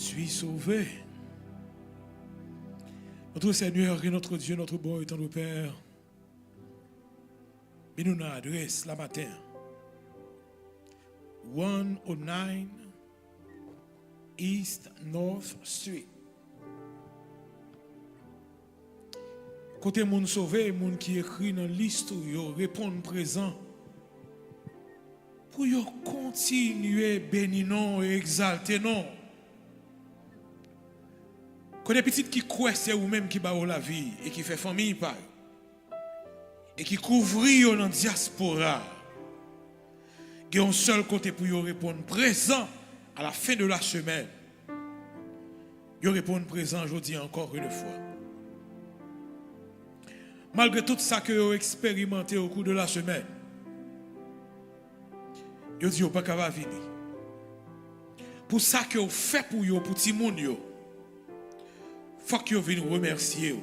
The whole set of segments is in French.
suis sauvé. Notre Seigneur et notre Dieu, notre bon et tendre Père, mais nous adresse la matin 109 East North Street. Côté moun sauvé, moun qui écrit dans liste, yo répondent présent pour yo continuer bénir non et exalter non. Côté petite qui croit c'est ou même qui ba la vie et qui fait famille par et qui couvre yo dans diaspora. Il y a un seul côté pour yo répondre présent à la fin de la semaine. Yo répondre présent aujourd'hui encore une fois. Malgré tout ça que vous expérimenté au cours de la semaine, vous dites pas qu'elle va venir. Pour ça que vous faites pour vous, pour tout le monde, il faut que vous veniez remercier.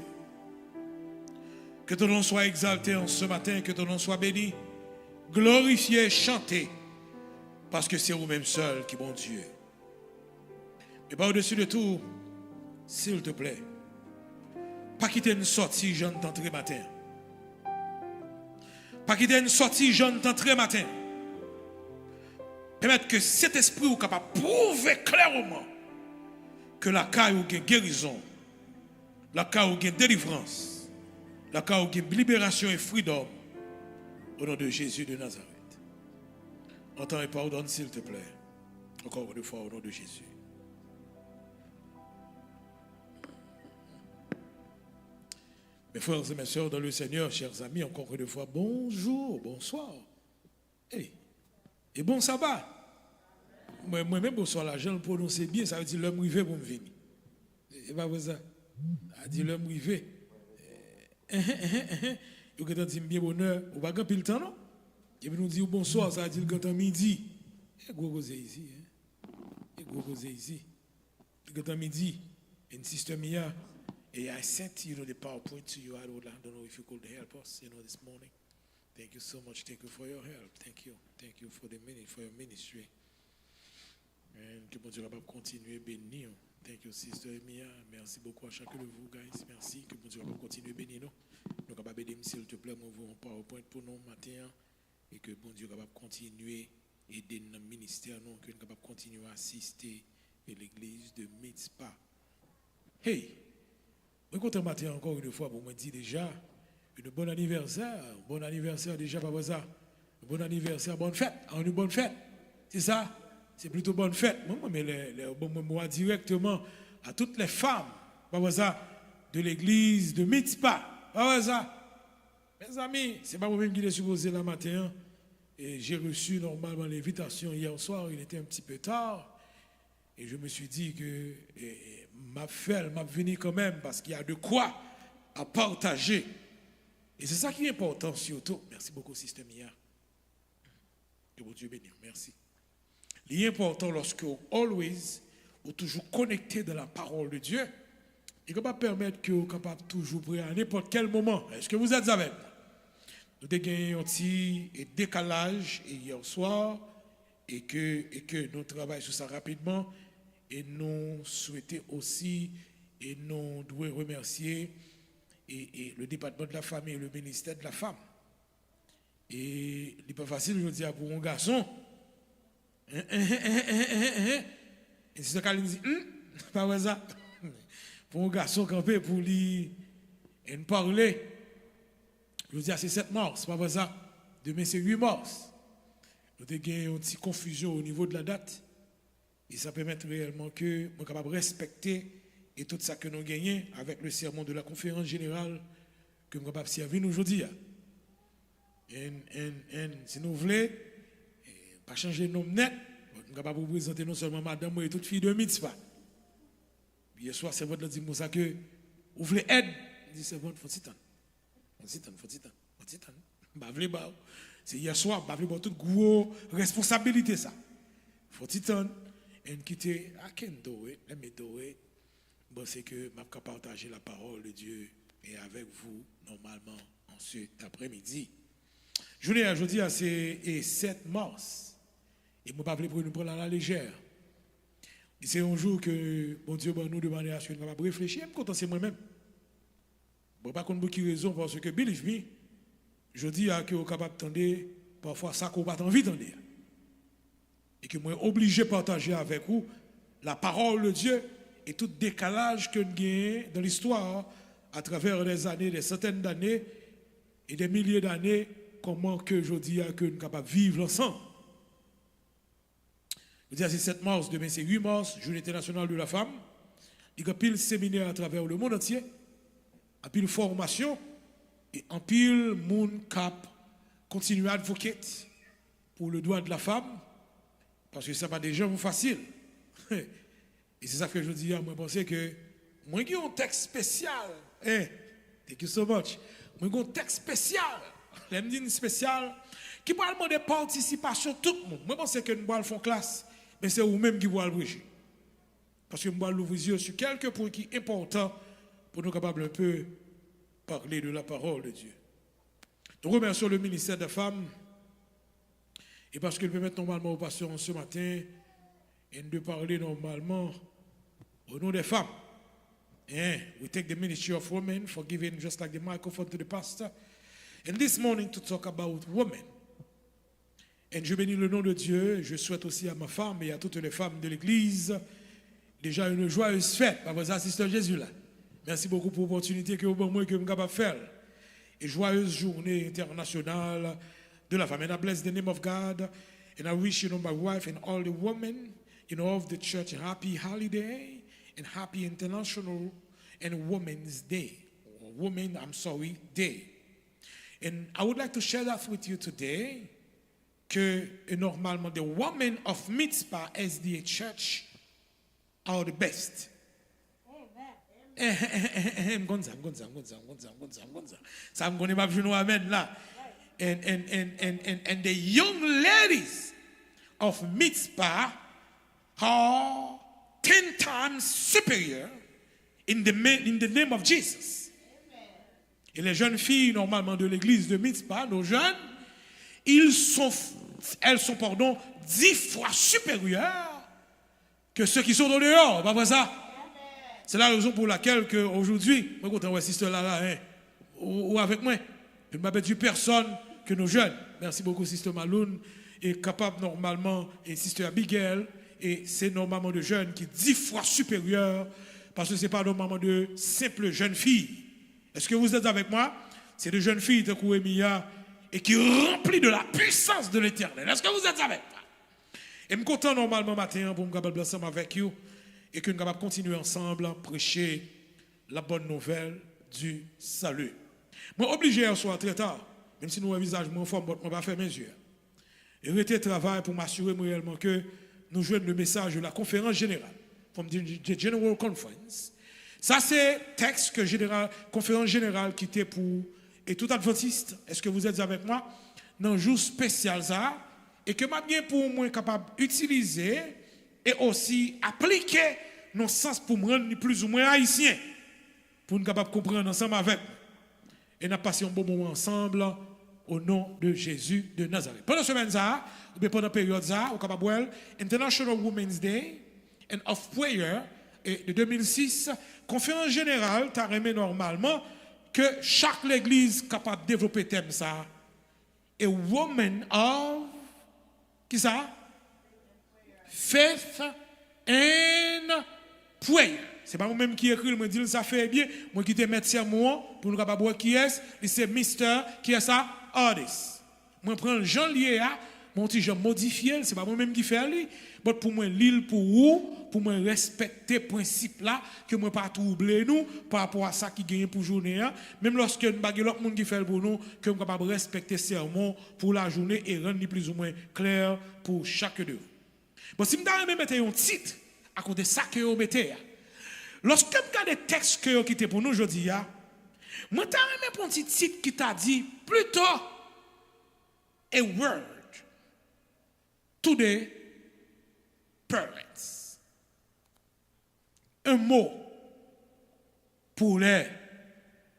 Que ton nom soit exalté en ce matin, que ton nom soit béni, glorifié, chanté, parce que c'est vous-même seul qui est bon Dieu. Mais pas au-dessus de tout, s'il te plaît, pas quitter une sortie jeune d'entrée matin. Pas quitter une sortie jeune d'entrée matin. Permettre que cet esprit soit capable de prouver clairement que la caille ou une guérison, la caille ou une délivrance, la caille ou une libération et freedom au nom de Jésus de Nazareth. Entends et pardonne s'il te plaît. Encore une fois au nom de Jésus. Mes frères et mes sœurs dans le Seigneur, chers amis, encore une fois, bonjour, bonsoir. Hey. Et bon sabbat. Moi-même, bonsoir, la je le prononce bien, ça veut dire l'homme rivé pour me venir. Et pas ça. Ça dit l'homme rivé. Vous avez dit bien bonheur, vous n'avez pas le temps, non? Et puis nous dit bonsoir, ça veut dire le temps midi. Et gros cause ici. Et gros cause ici. Le temps midi, une système hier. I sent the PowerPoint to you. I don't know if you could help us, this morning. Thank you so much. Thank you for your help. Thank you for for your ministry. And que bon Dieu va continuer à bénir. Thank you, Sister Emilia. Merci beaucoup à chacun de vous, guys. Merci. Que bon Dieu va continuer à bénir nous. Nous allons bénir, s'il te plaît, nous avons un PowerPoint pour nous matin. Et que bon Dieu va continuer à aider notre ministère, nous, que nous allons continuer à assister à l'église de Mitzpah. Hey! Je suis matin encore une fois pour me dire déjà un bon anniversaire déjà, papa ça. Un bon anniversaire, bonne fête, une bonne fête. C'est ça? C'est plutôt bonne fête. Moi, directement à toutes les femmes, papa ça, de l'église de Mitzpah. Papa ça. Mes amis, c'est pas moi-même qui l'ai supposé là matin. Et j'ai reçu normalement l'invitation hier soir, il était un petit peu tard. Et je me suis dit que m'a venu quand même parce qu'il y a de quoi à partager. Et c'est ça qui est important surtout. Merci beaucoup, Sister Mia. Que bon Dieu bénisse. Merci. L'important lorsque vous toujours connecté dans la parole de Dieu, il ne va pas permettre que vous soyez capable toujours prêt à n'importe quel moment. Est-ce que vous êtes avec moi? Nous avons gagné un petit décalage hier soir et que nous travaillons sur ça rapidement. Et nous souhaitons aussi, et nous devons remercier et le département de la famille et le ministère de la femme. Et il n'est pas facile, je dis, pour un garçon. Et c'est ce qu'elle dit, pas vrai ça. Pour un garçon campé, pour lui parler, je dis, c'est 7 mars, pas vrai ça. Demain, c'est 8 mars. Nous avons une petite confusion au niveau de la date. Et ça permet réellement que nous sommes capables de respecter et tout ça que nous gagnons avec le sermon de la conférence générale que nous sommes capables de servir aujourd'hui. Si nous voulons, pas changer de nom net, nous sommes capables de vous présenter non seulement madame et toute fille de Mitzpah. Hier soir, c'est votre dit ça que vous voulez aide. Il dit c'est bon, faut titan. C'est hier soir, bah voulez toute grosse responsabilité ça. Faut titan. Et quitter, I can do it, let me do it. Bon, c'est que je vais partager la parole de Dieu et avec vous, normalement, en cet après-midi. Journée aujourd'hui, c'est 7 mars. Et je ne vais pas vous prendre à la légère. Et c'est un jour que bon Dieu nous demande à ce que nous capable réfléchir, je suis content c'est moi-même. Bon, pas contre beaucoup de raisons parce que believe me, je dis à que vous capable d'entendre parfois ça qu'on pas envie d'entendre. Et que moi obligé de partager avec vous la parole de Dieu et tout décalage que nous avons dans l'histoire à travers des années, des centaines d'années et des milliers d'années, comment que je dis que nous sommes capables de vivre ensemble. Je dis c'est 7 mars, demain c'est 8 mars, Journée internationale de la femme. Il y a pile séminaire à travers le monde entier, en pile formation et en pile monde cap continue à advoquer pour le droit de la femme parce que ça va des gens facile. Et c'est ça que je dis, moi je pense que moi j'ai un texte spécial. Thank you so much. Moi j'ai un texte spécial. Je me dis spécial qui va demander participation tout le monde. Moi je pense que nous allons faire classe, mais c'est vous-même qui vous allez bouger. Parce que nous allons ouvrir les yeux sur quelques points qui sont importants pour nous capables un peu parler de la parole de Dieu. Nous remercions le ministère des femmes et parce qu'il permet normalement aux pasteurs ce matin et de parler normalement au nom des femmes. We take the ministry of women for giving just like the microphone to the pastor. And this morning to talk about women. Et je bénis le nom de Dieu. Je souhaite aussi à ma femme et à toutes les femmes de l'Église déjà une joyeuse fête par vos assistants Jésus là. Merci beaucoup pour l'opportunité que vous avez que je suis capable de faire. Et joyeuse journée internationale de la femme. And I bless the name of God. And I wish my wife and all the women of the church a happy holiday and happy International and Women's Day. Day. And I would like to share that with you today que normalement the women of Mitzpah SDA Church are the best. And the young ladies of Mitzpah are 10 times superior in the name of Jesus. Et les jeunes filles normalement de l'église de Mitzpah, nos jeunes, elles sont 10 fois supérieures que ceux qui sont dans le dehors. Pas vrai ça? C'est la raison pour laquelle aujourd'hui, moi content ouais sister là ou avec moi, je ne m'appelle personne que nos jeunes. Merci beaucoup sister Maloun est capable normalement et sister Abigail et c'est normalement de jeunes qui 10 fois supérieurs parce que c'est pas normalement de simples jeunes filles. Est-ce que vous êtes avec moi? C'est de jeunes filles de Kouemia et qui remplies de la puissance de l'Éternel. Est-ce que vous êtes avec moi? Et je suis content normalement matin pour me capable ensemble avec vous et que nous capable continuer ensemble à prêcher la bonne nouvelle du salut. Moi obligé à soir très tard, même si nous un visage moins forme, on va faire mes yeux. Et arrêter travail pour m'assurer réellement que nous jouons le message de la conférence générale, from the General Conference. Ça c'est texte que conférence générale qui était pour et tout adventiste. Est-ce que vous êtes avec moi dans un jour spécial ça et que m'a bien pour moi capable d'utiliser et aussi appliquer nos sens pour me rendre plus ou moins haïtien pour nous capable comprendre ensemble avec et nous passer un bon moment ensemble au nom de Jésus de Nazareth. Pendant semaine ça ou bien pendant période ça au capable International Women's Day and of Prayer de 2006 conférence générale t'a remis normalement que chaque église capable de développer thème ça a woman of qui ça faith and prayer. C'est pas moi-même qui écrit, moi dis ça fait bien, moi qui te mettre sermon pour nous capable voir qui est, c'est Mister qui est ça artist. Moi prends Jean lié à mon petit Jean modifié, c'est pas moi-même qui fait lui, mais pour moi l'île pour vous, pour moi respecter principe là que moi pas troubler nous par rapport à ça qui gagne pour journée même lorsque nous bague l'autre monde qui fait pour nous que nous capable respecter sermon pour la journée et rendre plus ou moins clair pour chaque de vous. Bon si m'ta même mettre un titre à cause de ça que vous mettez lorsque vous regardez le texte que vous quittez pour nous aujourd'hui moi t'as même un petit titre qui t'a dit plutôt a word to the parents. Un mot pour les,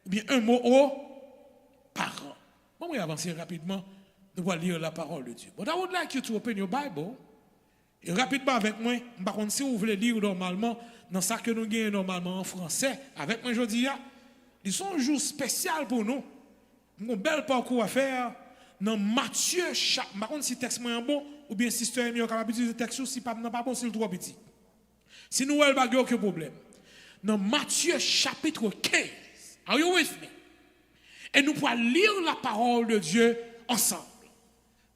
ou bien un mot aux parents. Bon, on va avancer rapidement. Nous allons lire la parole de Dieu. But I would like you to open your Bible Et rapidement avec moi, par contre, si vous voulez lire normalement, dans ça que nous gagnons normalement en français, avec moi aujourd'hui, ils sont un jour spécial pour nous. Un bel parcours à faire dans Matthieu, par contre, si le texte est bon, ou bien si c'est mieux capable d'utiliser le texte, si pas bon, c'est le trop petit. Si nous n'avons pas aucun problème. Dans Matthieu chapitre 15, are you with me? Et nous pourrons lire la parole de Dieu ensemble.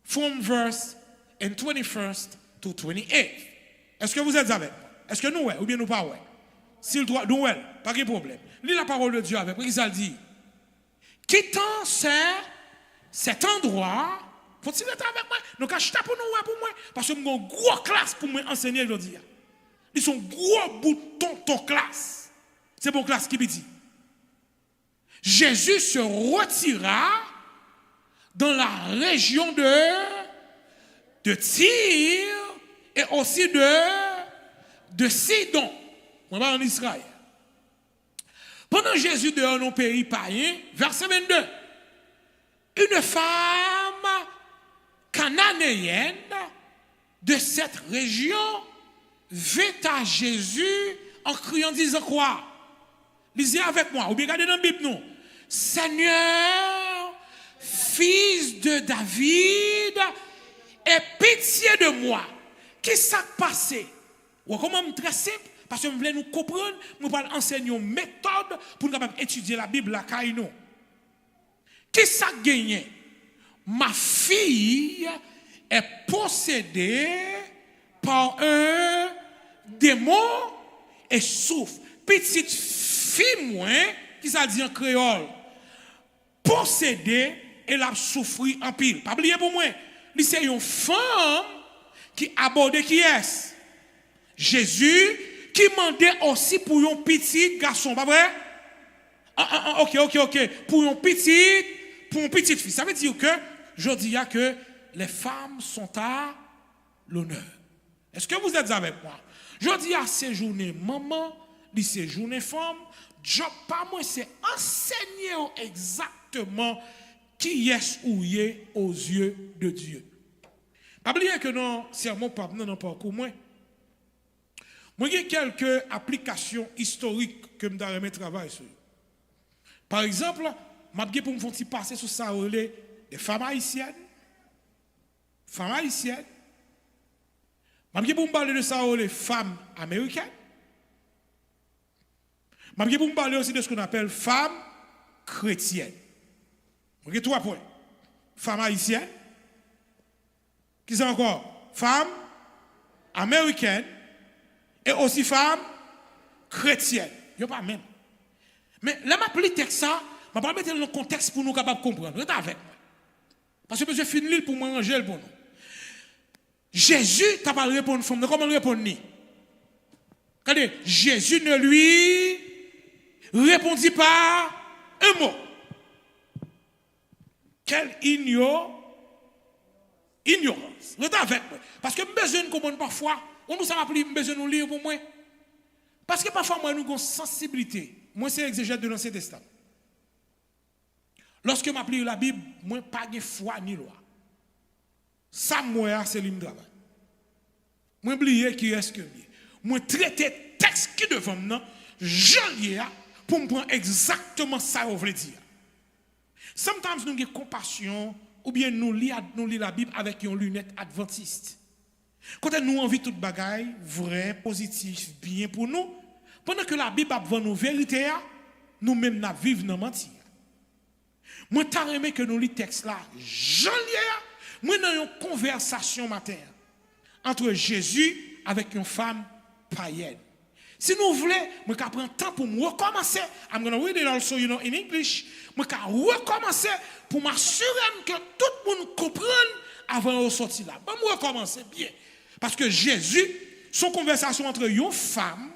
From verse 21st to 28th. Est-ce que vous êtes avec moi? Est-ce que nous, ou bien nous pas? S'il doit, nous, pas de problème. Lis la parole de Dieu avec moi. Il dit, quittant cet endroit, faut-il être avec moi? Donc, achetez pour nous, pour moi, parce que j'ai une grosse classe pour m'enseigner aujourd'hui. Ils sont gros boutons ton classe. C'est mon classe qui me dit. Jésus se retira dans la région de Tyr et aussi de Sidon. On va en Israël. Pendant Jésus dehors dans le pays païen, verset 22, une femme cananéenne de cette région vint à Jésus en criant, disant quoi? Lisez avec moi, ou bien regardez dans la Bible, non. Seigneur, fils de David, aie pitié de moi. Qu'est-ce qui s'est passé? Ou comment très simple, parce que vous voulez nous comprendre, nous allons enseigner une méthode pour nous étudier la Bible, la Kaino. Qu'est-ce qui s'est gagné? Ma fille est possédée par un démon et souffre. Petite fille, moi, qui ça dit en créole, possédée et l'a souffri en pile. Pas oublier pour moi, c'est une femme qui abordait qui est Jésus, qui demandait aussi pour un petit garçon, pas vrai? Ok. Pour une petite fille. Ça veut dire que, je dis que les femmes sont à l'honneur. Est-ce que vous êtes avec moi? Je dis à séjourner maman, dit séjourner femme, job pas moi, c'est enseigner exactement qui est ou y est aux yeux de Dieu. Pas oublier que non, sermon pas dans parcours moi. Moi j'ai quelques applications historiques que me donne travail sur. Par exemple, m'a pour me faire passer sur ça des femmes haïtiennes. Femmes haïtiennes. M'a pour me parler de ça les femmes américaines. M'a pour me parler aussi de ce qu'on appelle femmes chrétiennes. OK, 3 points. Femmes haïtiennes. Qui sont encore? Femmes américaines et aussi femmes chrétiennes. Il n'y a pas même. Mais là, je vais texte ça, je vais mettre dans le contexte pour nous capables de comprendre. Vous êtes avec moi. Parce que je finis pour moi ranger pour nous. Jésus t'a pas répondu une femme. Comment répondre ni? Regardez, Jésus ne lui répondit pas un mot. Quelle ignorance. Vous êtes avec moi. Parce que je besoin de comprendre parfois. On nous a appelé besoin de nous lire pour moi. Parce que parfois, moi, nous avons une sensibilité. Moi, c'est exégète de l'Ancien Testament. Lorsque je m'applique la Bible, moi, pas de foi ni loi. Ça, moi, c'est l'hymne travail. Moi, oublier qui est-ce que moi, traiter texte qui devant moi, j'en lié pour me prendre exactement ça, on veut dire. Sometimes, nous avons compassion, ou bien nous lisons la Bible avec une lunette adventiste. Quand nous envie toute bagaille, vrai, positif, bien pour nous, pendant que la Bible a devant nos vérités, nous-mêmes nous vivons dans mentir. Moi, t'as aimé que nous lisons texte là, j'en lis, moi, dans une conversation matin entre Jésus avec une femme païenne. Si nous voulons, moi, je prends temps pour me recommencer. I'm going to read it also, in English. Moi, je recommencer pour m'assurer que tout le monde comprenne avant de sortir là. Je vais recommencer bien. Parce que Jésus, son conversation entre une femme,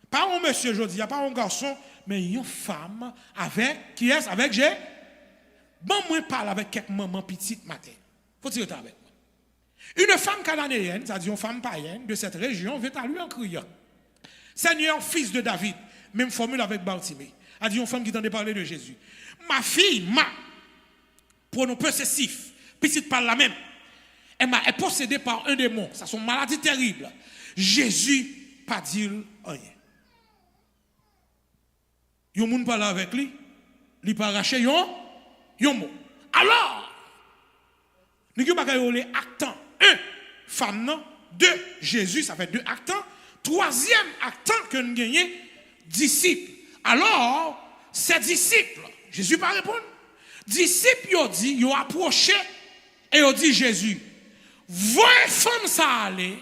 pas un monsieur, je dis, pas un garçon, mais une femme avec, qui est avec Jésus. Bon, moi, je parle avec quelques mamans petites matin. Faut-il être avec moi? Une femme cananéenne, c'est-à-dire une femme païenne de cette région, vint à lui en criant. Seigneur, fils de David, même formule avec Bartimée, a dit une femme qui t'entendait parler de Jésus. Ma fille, pronom possessif, petite parle la même. elle est possédée par un démon. Ça, c'est une maladie terrible. Jésus pas dit rien. Yon moun parle avec lui, il pas raché yon mot. Alors, nous avons les actes 1, femme non, 2, Jésus, ça fait 2 actes. Troisième acte que nous gagnons, disciples. Alors, ces disciples, Jésus pas répondre. Disciples, ils ont dit, ils ont approché et ils ont dit Jésus, voyez femme ça aller,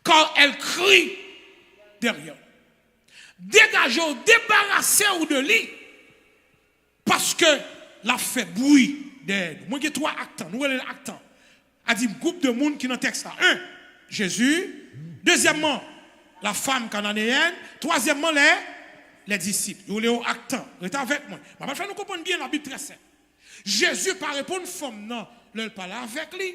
car elle crie derrière. Dégagez-vous, débarrassez-vous de lui, parce que la fait bruit derrière nous. Moi, j'ai 3 actes. Nous avons actes. A dit groupe de monde qui dans le texte là. 1, Jésus. Deuxièmement, la femme cananéenne. Troisièmement, les disciples. Vous voulez acte. Restez avec moi. Je vais faire nous comprendre bien la Bible très simple. Jésus pas répondre femme non, leur parle avec lui.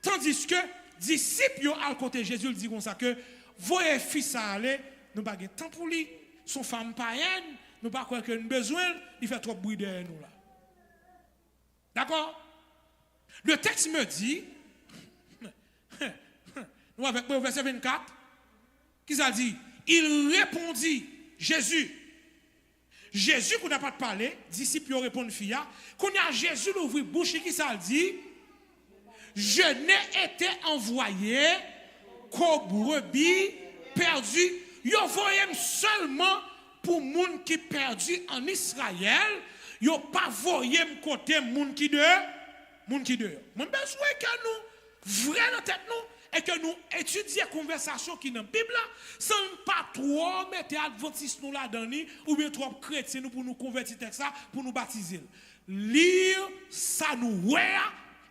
Tandis que disciples yo à côté Jésus dit comme ça que voyez fils à aller, nous pas de temps pour lui. Son femme païenne, nous pas croire que nous besoin, il fait trop bruit derrière nous là. D'accord? Le texte me dit, nous avec moi au verset 24, qui ça dit? Il répondit, Jésus, qu'on n'a pas parlé, disciples répondent fia, qu'on a Jésus l'ouvrir bouche, qui ça dit? Je n'ai été envoyé qu'aux brebis perdus. Yo voyez seulement pour moun qui perdu en Israël, yo pas voyé côté moun qui dehors. Moun qui dehors. Mon besoin que nous vrai dans tête nous et que nous étudions la conversation qui dans la Bible sans pas trop mettre adventistes nous là-dedans ou bien trop chrétiens nous pour nous convertir texte ça pour nous baptiser. Lire ça nous ouais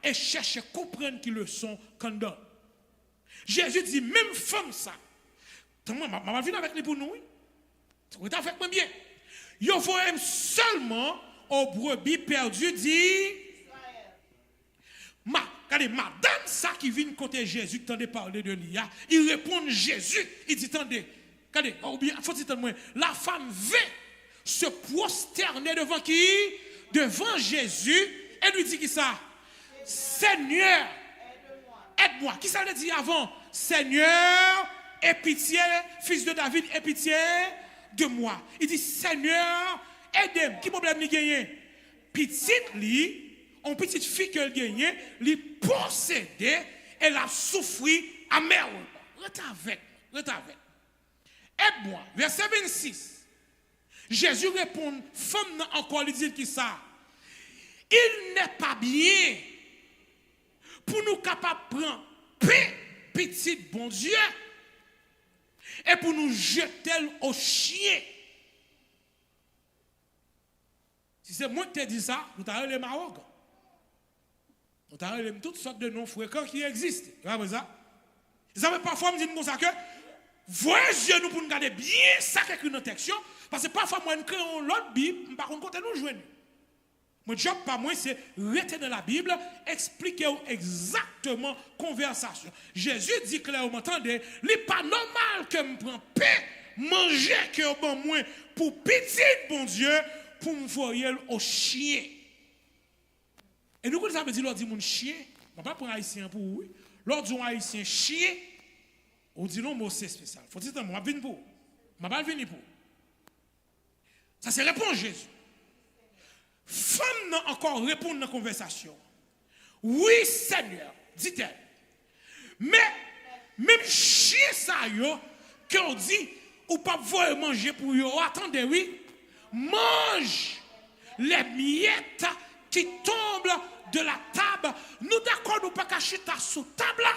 et chercher comprendre qui le sont quand donne. Jésus dit même femme ça. Maman vient avec lui pour nous. Vous êtes avec moi bien. Yo faut seulement aux brebis perdues dit regardez, madame ça qui vient côté Jésus, qui tendait parler de l'IA, il répond Jésus, il dit, attendez, regardez, faut dire moi, la femme veut se prosterner devant qui? Devant Jésus, et lui dit qui ça? Seigneur, aide-moi. Qui ça le dit avant? Seigneur, aie pitié, fils de David, aie pitié de moi. Il dit, Seigneur, aide-moi. Qui problème il gagne? Petite li, une petite fille qu'elle gagne, lui possédée, elle a souffert amèrement. Reste avec. Aide-moi. Verset 26. Jésus répond, femme encore, lui dit qui ça? Il n'est pas bien pour nous capables de prendre petit bon Dieu et pour nous jeter au chien. Si c'est moi qui te dis ça, nous t'avons les Maroc. Nous avons toutes sortes de noms fréquents qui existent. Vous voyez ça? Vous savez, parfois, me dit comme ça que, voyez Dieu nous pour nous garder bien ça qui écrit dans le texte. Parce que parfois, moi, je crée l'autre Bible, par contre, côté nous joindre. Mon job, pas moi, c'est rester dans la Bible, expliquer exactement la conversation. Jésus dit clairement, attendez, il n'est pas normal que je prenne paix, manger que bon moins pour petit bon Dieu, pour me voyer au chien. Et nous, quand ça veut dire, l'on dit mon chien, on ne va pas prendre haïtien pour oui. L'on dit un haïtien chien, on dit non, mot c'est spécial. Faut dire, moi, je viens pour. Je ne vais pas venir pour. Ça, c'est réponse Jésus. Femme n'a encore répondu dans la conversation. Oui, Seigneur, dit-elle. Mais, même chien ça, yo, qu'on dit, ou pas vouloir manger pour yo, attendez, oui, mange les miettes qui tombent de la table. Nous d'accord, nous pas cacher ta sous table là.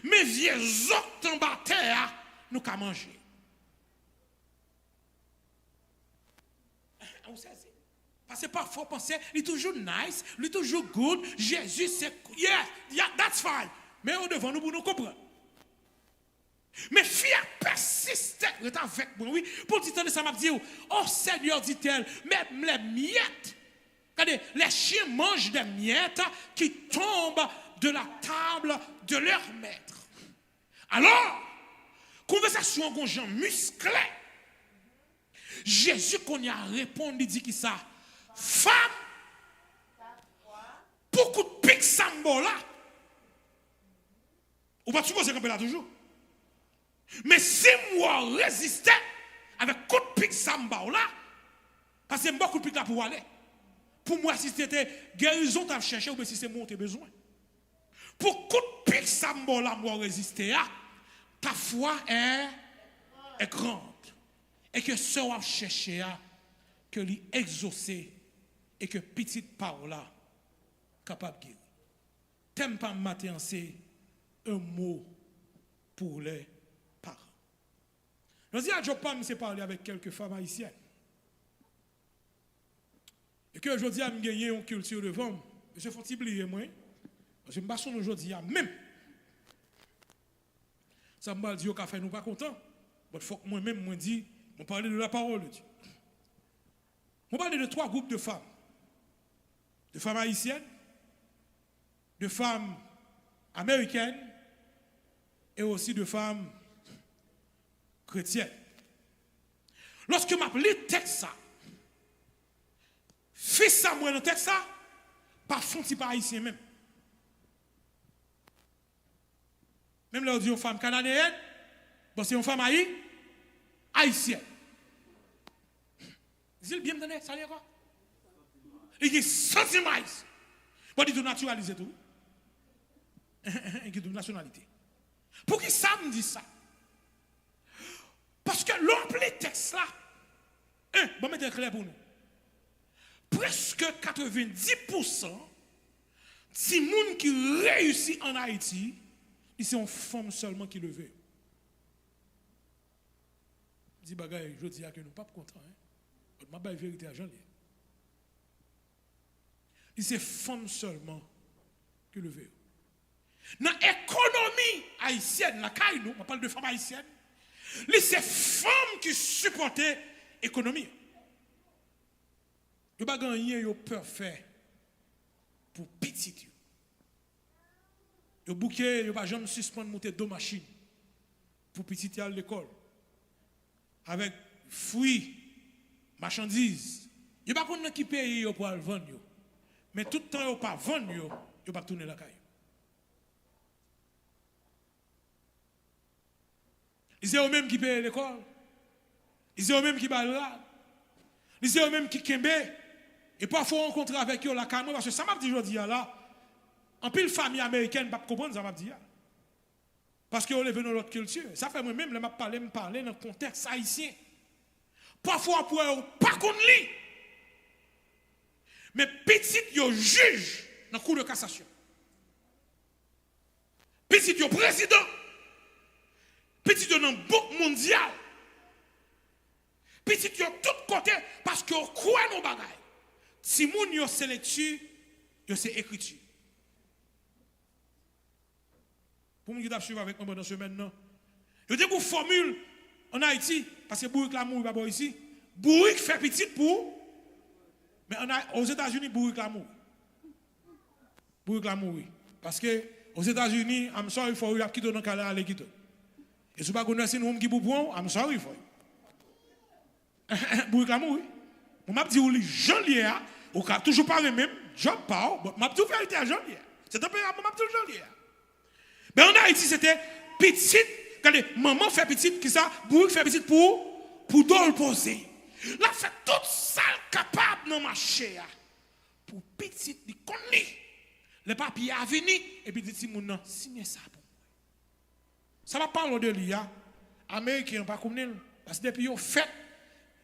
Mais vieux autres en bas terre, nous qu'à manger. Parce que parfois penser, il est toujours nice, il est toujours good. Jésus c'est yeah, that's fine. Mais au devant nous pour nous comprendre. Mais fille persiste, est avec moi, oui. Pour dire ça m'a dit, oh Seigneur, dit-elle, même les miettes. Regardez, les chiens mangent des miettes qui tombent de la table de leur maître. Alors, conversation avec Jean musclé. Jésus qu'on y a répondu, dit qui ça? Femme, beaucoup de pics sambo là, pas supposer camper là toujours. Mais si moi résistais avec coup de pique samba là, parce que beaucoup de pique là pour aller. Pour moi, si c'était guérison, tu as cherché ou si c'est moi tu as besoin. Pour coup de pique samba là, moi résister, ta foi est grande. Et que ce qu'on cherché, que lui exaucer et que petite parole là, capable de guérir. T'aimes pas matin, c'est un mot pour les parents. Je dis à Jopam, c'est parler avec quelques femmes haïtiennes. Et que aujourd'hui, je gagné une culture de femme. Je faut oublier moi. Parce que je me bats aujourd'hui, même. Ça me dit que fait nous pas content. Mais il faut que moi-même, moi dis, on parle de la parole de Dieu. On parle de 3 groupes de femmes. De femmes haïtiennes, de femmes américaines et aussi de femmes chrétiennes. Lorsque je lis le texte, fais ça moi dans le texte, pas fonti par haïtien même. Même là, on dit une femme canadienne, bon, c'est une femme haïtienne. Vous bien me ça y quoi? Il y a sentiments. Bon, il doit naturaliser tout. Il doit nationalité. Pour qui ça me dit ça? Parce que l'on les textes là, bon, mettez clair pour nous. Presque 90% si moun qui réussit en Haïti, c'est une femme seulement qui le veut. Dis bagay, je dis que nous pas content. Je ne pas vérité à Jean. C'est femme seulement qui le veut. Dans l'économie haïtienne, la Kaino, on parle de femmes haïtiennes, c'est femmes qui supportent l'économie. Yo pas gagner yo peur faire pour petit. Yo bouquet, yo pas jamais suspendre monter 2 machines pour petit à l'école. Avec fruits, marchandises. Yo pas connait qui paye yo pour vendre yo. Mais tout le temps yo pas vendre yo pas tourner la caille. C'est eux même qui paye l'école. C'est eux même qui balade. C'est eux même qui kembe. Et parfois on rencontre avec eux la caille parce que ça m'a dit aujourd'hui là. En pile famille américaine pas comprendre ça m'a dit. Parce que on est venu dans l'autre culture. Ça fait moi-même je me parler dans le contexte haïtien. Parfois pour pas qu'on lit. Mais petit yo juge dans le cours de cassation. Petit yo président. Petit yo dans le banque mondial. Petit yo tout côté parce que quoi nos bagailles. Si moun yo c'est lecture, yo c'est écriture. Pour moi qui suivre avec moi pendant cette semaine non. Yo dit une formule en Haïti parce que bourrique l'amour pas bon ici. Bourrique fait petit pour mais aux États-Unis bourrique l'amour. Bourrique l'amour oui parce que aux États-Unis I'm sorry for you quitter dans cala aller quitter. Et si pas connaissez nous qui pour I'm sorry for you. Bourrique l'amour oui. On m'a dit oui janvier ou toujours parler même job pas m'a tout vérité à janvier. C'est un peu m'a tout janvier. Mais en Haïti, c'était petite. Regardez, maman fait petite, qui ça? Bourrique fait petite pour dol poser. Là, fait tout ça capable dans ma chair. Pour petite, dit qu'on lit. Le papier a venu, et puis dit, si mon nom, signez ça pour moi. Ça va parler de l'IA. Américains, pas comme nous. Parce que depuis qu'ils ont fait,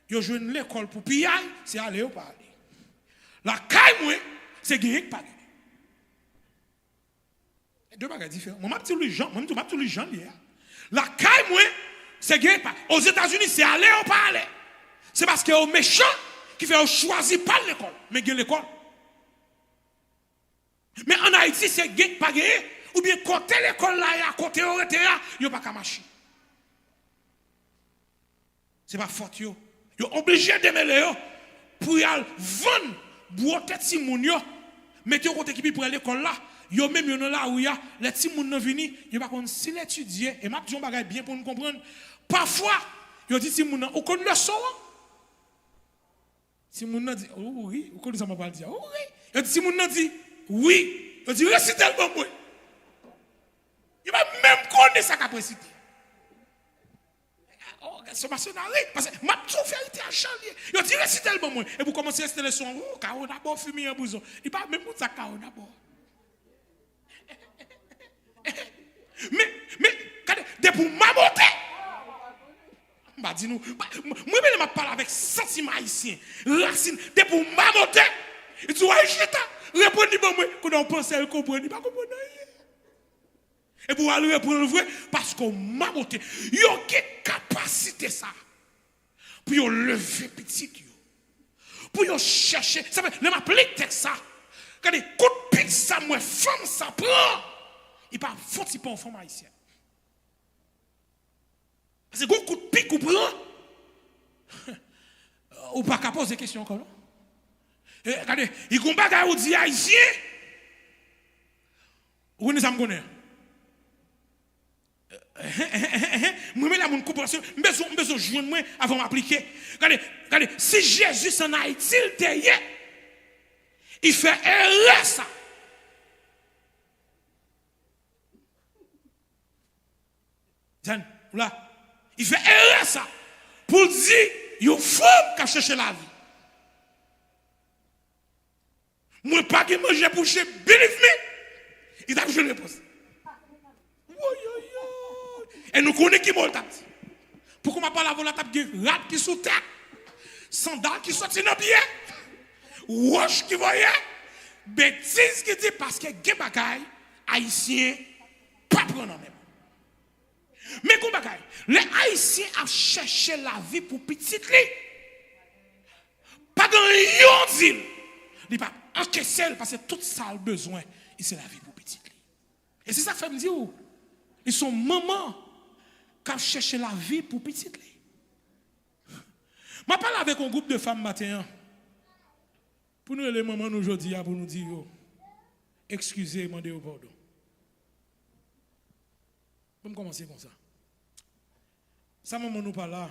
ils ont joué l'école pour piller, c'est aller ou pas aller. La caille, moi, c'est gagner pas gagner. Deux bagages différents. Moi, je suis les gens. La caille, moi, c'est gagner pas. Aux États-Unis, c'est aller ou pas aller. C'est parce que aux méchants qui fait choisir pas l'école, mais gagner l'école. Mais en Haïti, c'est gagner pas gagner. Ou bien côté l'école là, côté au retard, il n'y a pas qu'à marcher. C'est pas faute. Ils sont obligés de mêler pour y aller vendre, boire tête si moun yo, mettez au côté qui pour aller l'école là. Yo même yo là où ya les petits moun nan vini yo pas kon si l'étudier et m'a dit on bagay bien pour nous comprendre parfois yo dit si moun nan ou kon leçon si moun nan dit oui ou kon ça m'a pas dire oui yo dit si moun nan dit oui yo dit réciter le bon moi il va même connais ça qu'a précité. Sommationnari, parce que ma tout vérité à Charlie. Yo dit réciter le bon moi et vous commencez à rester le son, car d'abord fumer en bouson. Il pas même pour ça car d'abord. Mais depuis ma montée. Bah dis nous, moi même m'a parlé avec sentiment haïtien, racine depuis ma montée. Et tu vois j'étais répondre bon moi qu'on on pense elle comprendre, pas comprendre. Et pour aller répondre vrai parce qu'on m'a monté. Yo qui capacité ça. Pour yo lever petit yo. Pour yo chercher, ça veut le m'applique texte ça. Quand des coups de pique ça moi femme ça prend. Il pas faut pas en femme haïtienne. Parce que coup de pique ou prend. Ou pas qu'à poser question encore. Regardez, il y a un bagage ou dit haïtien. Ou nous sommes connaître. Moi la mon compréhension, besoin joindre moi avant m'appliquer. Regardez, si Jésus en Haïti il fait erreur ça. Jeanne, là, il fait erreur ça pour dire il faut qu'à chercher la vie. Moi pas que manger pour chez believe me. Il a besoin de réponse. Et nous connaissons qui m'a dit. Pourquoi m'a pas la la table de rap qui sous terre, sandales qui sortent dans pied, roche qui voyait, bêtise qui dit parce que les bagailles haïtiens pas prendre en même. Mais qu'on bagaille, les haïtiens a cherché la vie pour petite li. Pas dans yon dit, il pas encaisser parce que tout ça a besoin, c'est la vie pour petite li. Et c'est ça que fait me dire, ils sont maman qui cherché la vie pour petite li. Je parle avec un groupe de femmes matin. Pour nous, les mamans aujourd'hui, pour nous dire, excusez, demandez au pardon. Je vais commencer comme ça. Ça, maman nous parle là.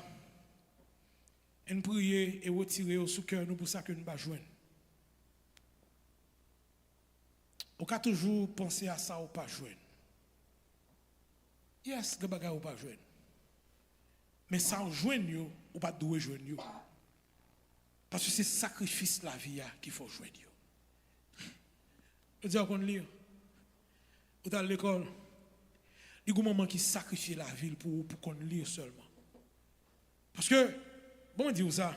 Nous prier et retirer au sous-cœur nous pour ça que nous ne pas joindre. On peut toujours penser à ça ou pas joindre. Yes, que bagarre ou pas joindre. Mais sans joindre, ou pas doué joindre. Parce que c'est sacrifice la vie qu'il faut joindre. Vous dites qu'on lit. Vous êtes à l'école. Il y a un moment qui sacrifie la vie pour qu'on lise seulement. Parce que, bon, dit ça.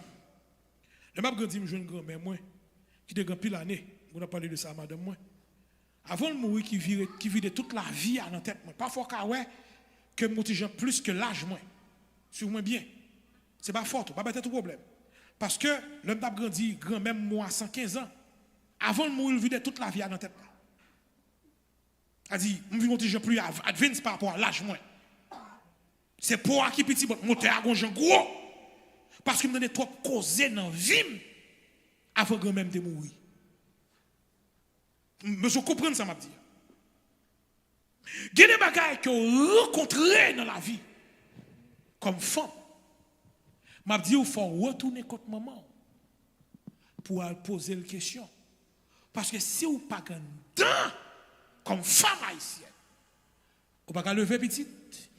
Le map grandi, je une grand-mère, moi, qui a pile l'année. On a parlé de ça, madame, moi. Avant de mourir, qui vivait toute la vie à la tête, moi. Parfois, que je plus que l'âge, moi. Sur moi bien. C'est pas fort, pas peut-être problème. Parce que l'homme a grandi, grand-mère, moi, à 115 ans. Avant de mourir, il vivait toute la vie à la tête. A dit, je suis plus advance par rapport à l'âge, moi. C'est pour qui petit, monter à gauche gros. Parce que je me donne trop causé dans la vie avant que même de mourir. Je comprends ça, m'a dit. Il y a des bagages que vous rencontrez dans la vie, comme femme. M'a dit, il faut retourner contre maman pour poser la question. Parce que si vous n'avez pas dedans, comme femme haïtienne, vous n'avez pas lever petite,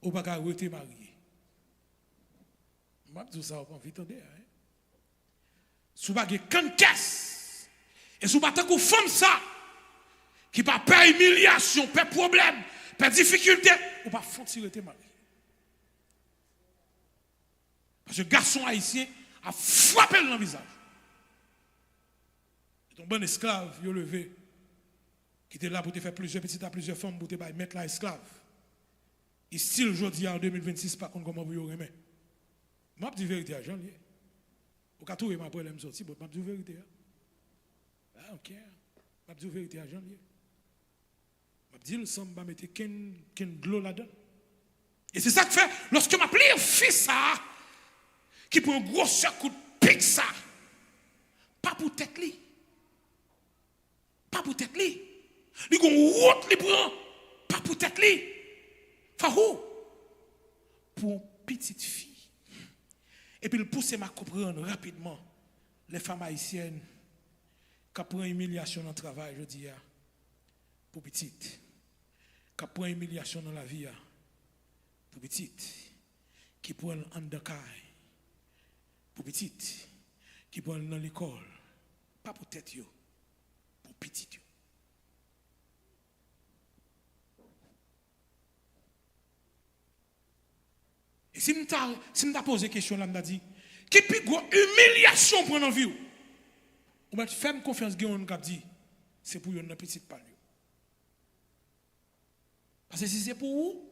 vous n'avez pas rester marié. Je dis ça, vous vite entendre. Si vous n'avez pas de caisse, et si vous n'avez pas de femme ça, qui n'a pas humiliation, pas problème, pas difficulté, vous n'avez pas rester marié. Parce que le garçon haïtien a frappé dans le visage. Ton bon esclave, il a levé, qui était là pour te faire plusieurs petites à plusieurs femmes, pour te mettre la esclave. Et si aujourd'hui, en 2026, par contre, comment vous y remet? Je dis la vérité à Jean. Au cas où, je vais me sortir, je dis la vérité. Ah, ok. Je dis la vérité à Jean. Je dis le sang, je mettre qu'un glow là-dedans. Et c'est ça que fait, lorsque je m'appelle un fils, qui prend un gros coup de pique, ça, pas pour tête li. Pas pour tête li. Il prend une route, il prend, pas pour tête li. Farou. Pour une petite fille. Et puis il pousse à comprendre rapidement les femmes haïtiennes qui prennent humiliation dans le travail, je dis, pour petite. qui prend humiliation dans la vie, pour petite, qui prend en decaille, pour petite, qui prend dans l'école, pas pour tête, pour petite. Et si je t'ai posé question là, je me dit, qui plus grosse humiliation pour la vie, on va faire confiance à on dit, c'est pour une petite parole. Parce que si c'est pour vous,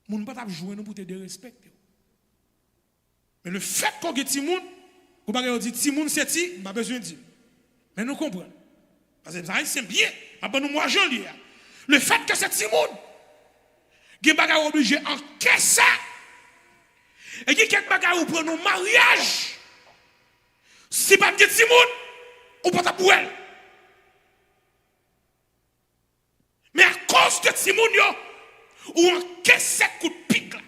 on ne peut pas jouer nous pour te respecter. Mais le fait qu'on ait Timoun, vous ne dit Timoun c'est ti, pas besoin de dire. Mais nous comprenons. Parce que ça c'est bien, après nous moi Jean lié. Le fait que c'est Timoun, qui est obligé d'encaisser, et qui est bagage pour nos mariage, si pas de Timoun, ou pas pour elle. Mais à cause de Timoun, ou encaisse coup de pique là.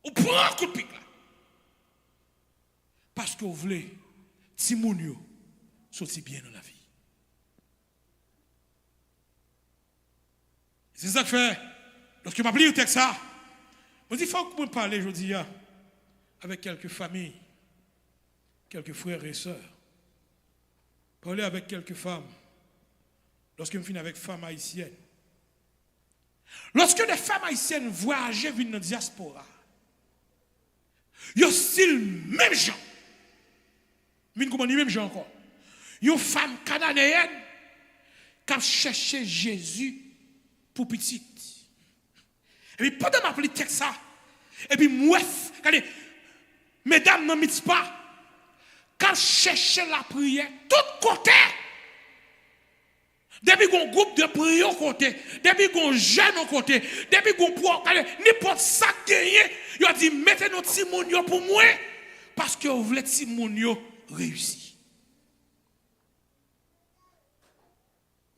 Ou prend un coup de pique là. Parce que vous voulez Timoun sortir bien dans la vie. C'est ça que fait. Lorsque je m'appelle le texte ça, je dis il faut que je parle aujourd'hui avec quelques familles, quelques frères et sœurs. Parler avec quelques femmes. Lorsque je finis avec femmes haïtiennes. Lorsque les femmes haïtiennes voyagent vers la diaspora, ils ont style même gens. Mais comment dire même gens encore? Une femme cananéenne qui a cherché Jésus pour petite. Et puis pendant que je m'appelle texte ça, et puis moi, regardez, mesdames ne m'y pas, quand chercher la prière, tout côté. Depuis qu'on groupe de prière au côté, depuis qu'on jeûne au côté, depuis qu'on pour n'importe ça gagné, il a dit mettez notre Simonio pour moi parce que vous voulez Simonio réussir.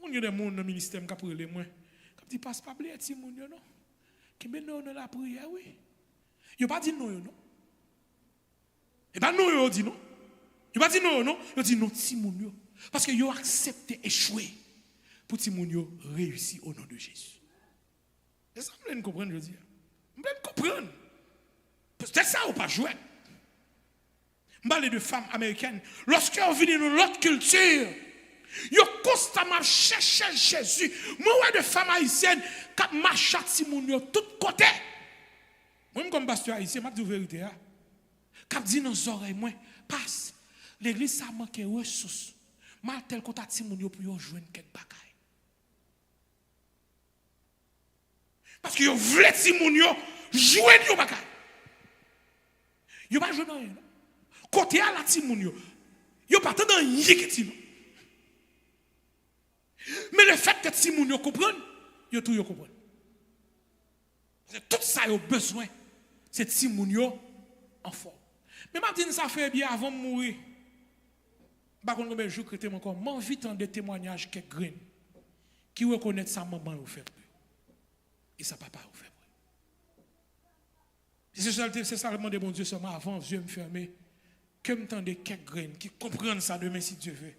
Mon y a des gens dans le ministère qui pour les moins, comme dit passe pas blé Simonio non. Qui met non dans la prière oui. Il pas dit non non. Et pas non il dit non. Il pas dit non non, il dit non Simonio parce que il a accepté échouer. Pour Timounio réussir au nom de Jésus. Et ça, vous comprendre, je dis. Vous comprendre. Peut-être ça ou pas jouer. Je parle de femmes américaines. Lorsqu'elles viennent dans l'autre culture, ils ont constamment cherché Jésus. Moi, de femmes haïtiennes, qui marchent à Timounio de tous côtés. Moi, comme pasteur haïtien, je dis la vérité. Quand je dis dans les oreilles, moi, passe. L'église, ça manque de ressources. Mal tel qu'on a Timounio pour jouer quelque bagaille. Parce que vous voulez Timounio jouer du bagaille. Vous pas jouer dans rien. Côté à la Timounio, vous pas dans rien. Mais le fait que Timounio comprenne, vous tout comprendre. Tout ça a besoin, c'est Timounio en forme. Mais Martin, ça fait bien avant de mourir. Par contre, je suis encore, m'en vite des témoignages qui grain qui reconnaissent sa maman au fait et sa papa au fait. C'est ça le monde de mon Dieu seulement avant, Dieu me fermer, que me tendez quelques graines qui comprennent ça demain si Dieu veut,